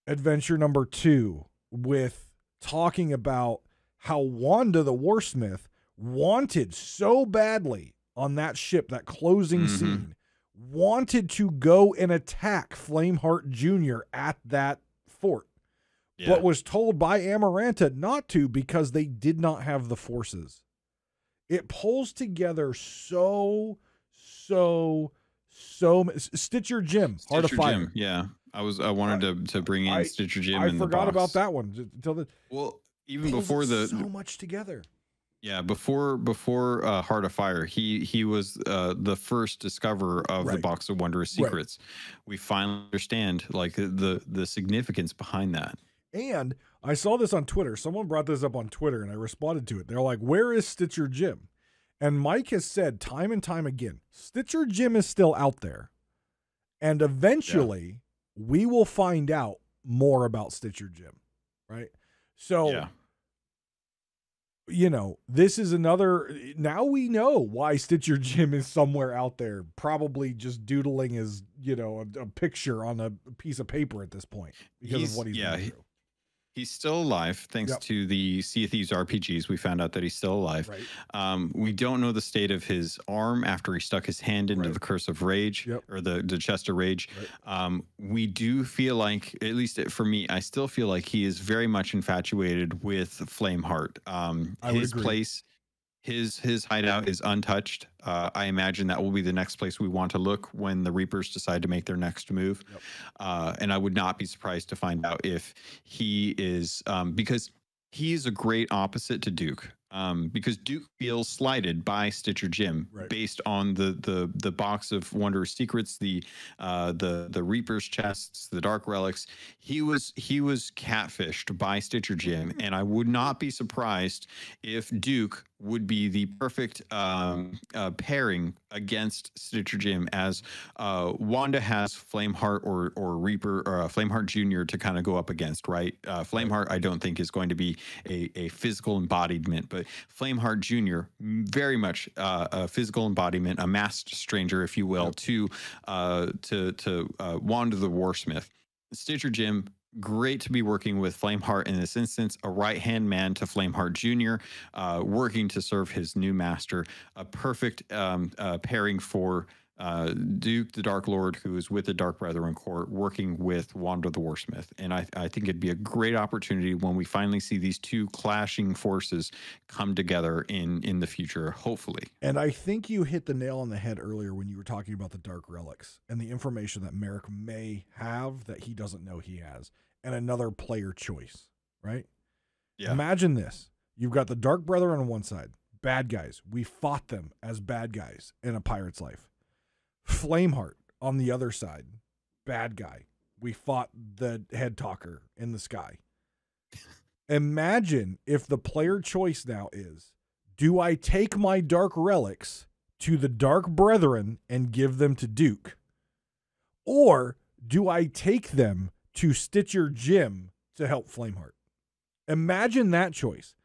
adventure number 2 with talking about how Wanda the Warsmith wanted so badly on that ship, that closing scene, wanted to go and attack Flameheart Jr. at that fort, but was told by Amaranta not to because they did not have the forces. It pulls together so Stitcher Jim, Heart of Fire. Jim, yeah. I wanted to bring in Stitcher Jim. I in the forgot box. about that one until the. Well, even before so much together. Yeah, before Heart of Fire, he was the first discoverer of the Box of Wondrous Secrets. We finally understand like the significance behind that. And I saw this on Twitter. Someone brought this up on Twitter, and I responded to it. They're like, "Where is Stitcher Jim?" And Mike has said time and time again, Stitcher Jim is still out there, and eventually we will find out more about Stitcher Jim, right? So. This is another. Now we know why Stitcher Jim is somewhere out there, probably just doodling his, a picture on a piece of paper at this point because of what he's going through. He's still alive thanks to the Sea of Thieves RPGs. We found out that he's still alive. Right. We don't know the state of his arm after he stuck his hand into the Curse of Rage or the Chest of Rage. Right. We do feel like, at least for me, I still feel like he is very much infatuated with Flameheart. His place, his hideout is untouched. I imagine that will be the next place we want to look when the Reapers decide to make their next move. And I would not be surprised to find out if he is, because he's a great opposite to Duke. Because Duke feels slighted by Stitcher Jim based on the Box of Wondrous Secrets, the Reaper's chests, the Dark Relics. He was catfished by Stitcher Jim, and I would not be surprised if Duke would be the perfect pairing against Stitcher Jim, as Wanda has Flameheart or Reaper or Flameheart Jr. to kind of go up against, right? Flameheart, I don't think is going to be a physical embodiment, but Flameheart Jr. very much a physical embodiment, a masked stranger, if you will, to Wanda the Warsmith. Stitcher Jim, great to be working with Flameheart in this instance, a right-hand man to Flameheart Jr., working to serve his new master, a perfect pairing for Duke the Dark Lord, who is with the Dark Brethren Court, working with Wanda the Warsmith. And I think it'd be a great opportunity when we finally see these two clashing forces come together in the future, hopefully. And I think you hit the nail on the head earlier when you were talking about the Dark Relics and the information that Merrick may have that he doesn't know he has, and another player choice, right? Yeah. Imagine this. You've got the Dark Brethren on one side, bad guys. We fought them as bad guys in a pirate's life. Flameheart on the other side, bad guy. We fought the head talker in the sky. Imagine if the player choice now is, do I take my Dark Relics to the Dark Brethren and give them to Duke? Or do I take them to Stitcher Jim to help Flameheart? Imagine that choice.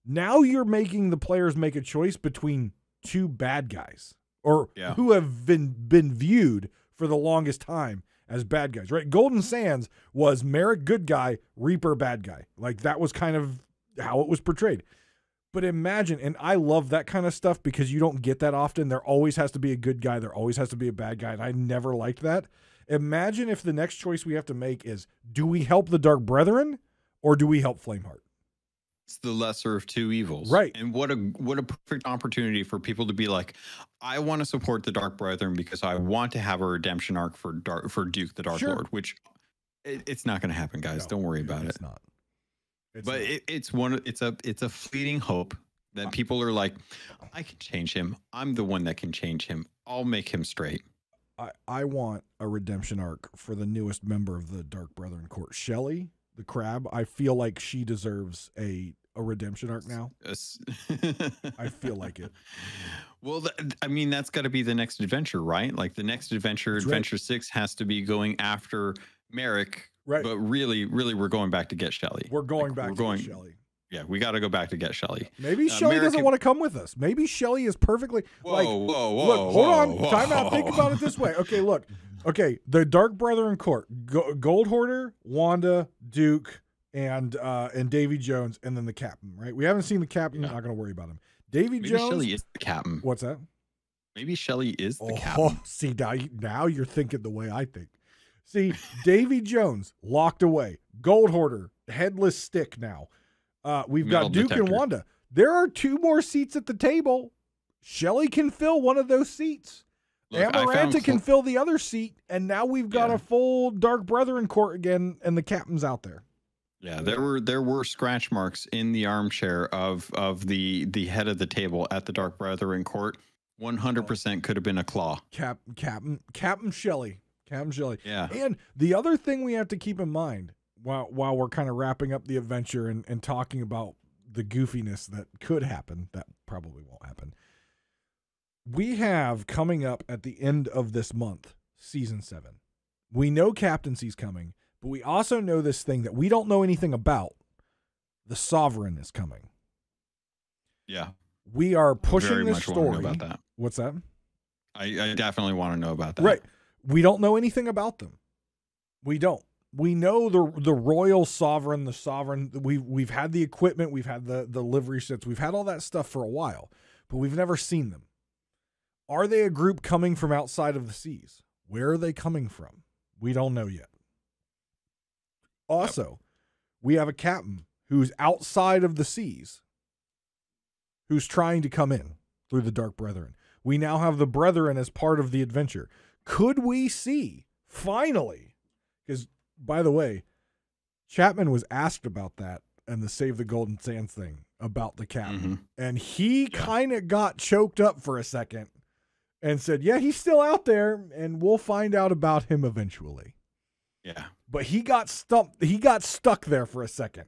Now you're making the players make a choice between two bad guys, or who have been viewed for the longest time as bad guys, right? Golden Sands was Merrick good guy, Reaper bad guy. Like that was kind of how it was portrayed. But imagine, and I love that kind of stuff because you don't get that often. There always has to be a good guy. There always has to be a bad guy. And I never liked that. Imagine if the next choice we have to make is, do we help the Dark Brethren or do we help Flameheart? It's the lesser of two evils. Right. And what a perfect opportunity for people to be like, I want to support the Dark Brethren because I want to have a redemption arc for Duke the Dark Lord, which it's not going to happen, guys. Don't worry about it. It's not. It's a fleeting hope that people are like, I can change him. I'm the one that can change him. I'll make him straight. I want a redemption arc for the newest member of the Dark Brethren Court, Shelly, the crab. I feel like she deserves a redemption arc now. I feel like it. Well, I mean, that's got to be the next adventure, right? Like the next adventure, that's Adventure 6 has to be going after Merrick. Right. But really, we're going back to get Shelly. We're going back to get Shelly. Yeah, we got to go back to get Shelly. Maybe Shelly doesn't want to come with us. Maybe Shelly is perfectly look, hold on. Time out. Think about it this way. Okay, look. Okay, the Dark Brethren Court. Gold Hoarder, Wanda, Duke, and Davy Jones, and then the captain, right? We haven't seen the captain. Not going to worry about him. Maybe Jones. Shelly is the captain. What's that? Maybe Shelly is the captain. See, now you're thinking the way I think. See, Davy Jones locked away. Gold Hoarder, headless stick now. We've got Duke and Wanda. There are 2 more seats at the table. Shelly can fill one of those seats. Look, Amaranta can fill the other seat, and now we've got a full Dark Brethren Court again, and the captain's out there. Yeah, there were scratch marks in the armchair of the head of the table at the Dark Brethren Court. 100% could have been a claw. Captain Shelly. Captain Shelly. Yeah. And the other thing we have to keep in mind while we're kind of wrapping up the adventure and talking about the goofiness that could happen, that probably won't happen. We have coming up at the end of this month, season 7. We know Captaincy's coming, but we also know this thing that we don't know anything about. The Sovereign is coming. Yeah. We are pushing this story. About that. What's that? I definitely want to know about that. Right. We don't know anything about them. We don't. We know the royal sovereign, the sovereign. We've had the equipment, we've had the livery sets, we've had all that stuff for a while, but we've never seen them. Are they a group coming from outside of the seas? Where are they coming from? We don't know yet. Also, we have a captain who's outside of the seas, who's trying to come in through the Dark Brethren. We now have the Brethren as part of the adventure. Could we see, finally, because, by the way, Chapman was asked about that and the Save the Golden Sands thing about the captain. And he kind of got choked up for a second and said, yeah, he's still out there and we'll find out about him eventually. Yeah. But he got stumped. He got stuck there for a second.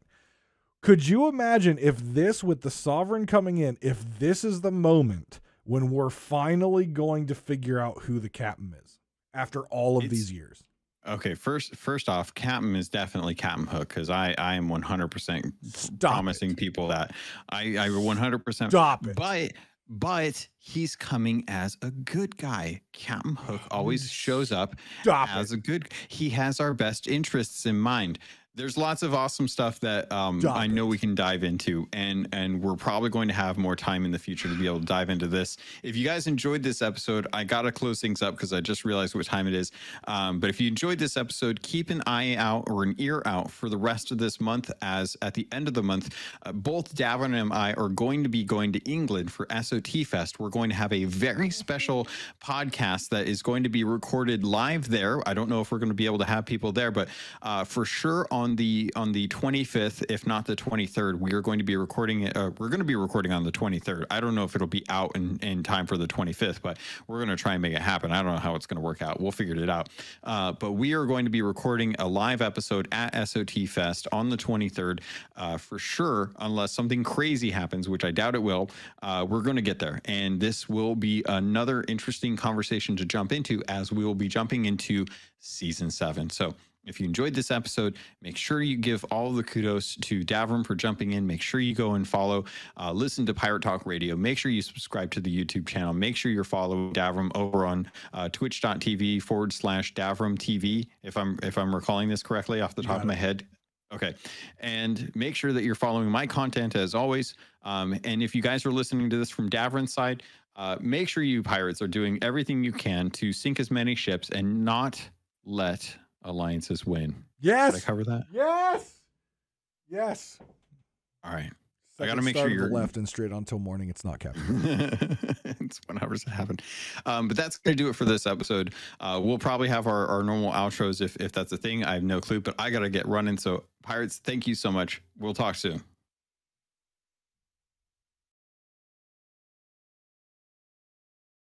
Could you imagine if this, with the Sovereign coming in, if this is the moment when we're finally going to figure out who the captain is after all of these years? Okay, first off, Captain is definitely Captain Hook, because I am 100% promising people that I 100% stop it. But he's coming as a good guy. Captain Hook always shows up as a good. He has our best interests in mind. There's lots of awesome stuff that I know we can dive into, and we're probably going to have more time in the future to be able to dive into this. If you guys enjoyed this episode, I got to close things up because I just realized what time it is. But if you enjoyed this episode, keep an eye out or an ear out for the rest of this month, as at the end of the month, both Davrim and I are going to be going to England for SOT Fest. We're going to have a very special podcast that is going to be recorded live there. I don't know if we're going to be able to have people there, but for sure on the 25th, if not the 23rd, we are going to be recording it. We're going to be recording on the 23rd. I don't know if it'll be out in time for the 25th, but we're going to try and make it happen. I don't know how it's going to work out. We'll figure it out. But we are going to be recording a live episode at SOT Fest on the 23rd for sure, unless something crazy happens, which I doubt it will. We're going to get there. And this will be another interesting conversation to jump into, as we will be jumping into season 7. So if you enjoyed this episode, make sure you give all the kudos to Davrim for jumping in. Make sure you go and follow, listen to Pirate Talk Radio. Make sure you subscribe to the YouTube channel. Make sure you're following Davrim over on twitch.tv/Davrim TV. If I'm recalling this correctly off the top of my head. Okay. And make sure that you're following my content as always. And if you guys are listening to this from Davrim's side, make sure you pirates are doing everything you can to sink as many ships and not let alliances win. Yes. Did I cover that? Yes. All right. Second I got to make star sure to you're the left and straight on till morning. It's not Captain. It's 1 hour to happen. But that's going to do it for this episode. We'll probably have our normal outros if that's a thing. I have no clue, but I got to get running. So pirates, thank you so much. We'll talk soon.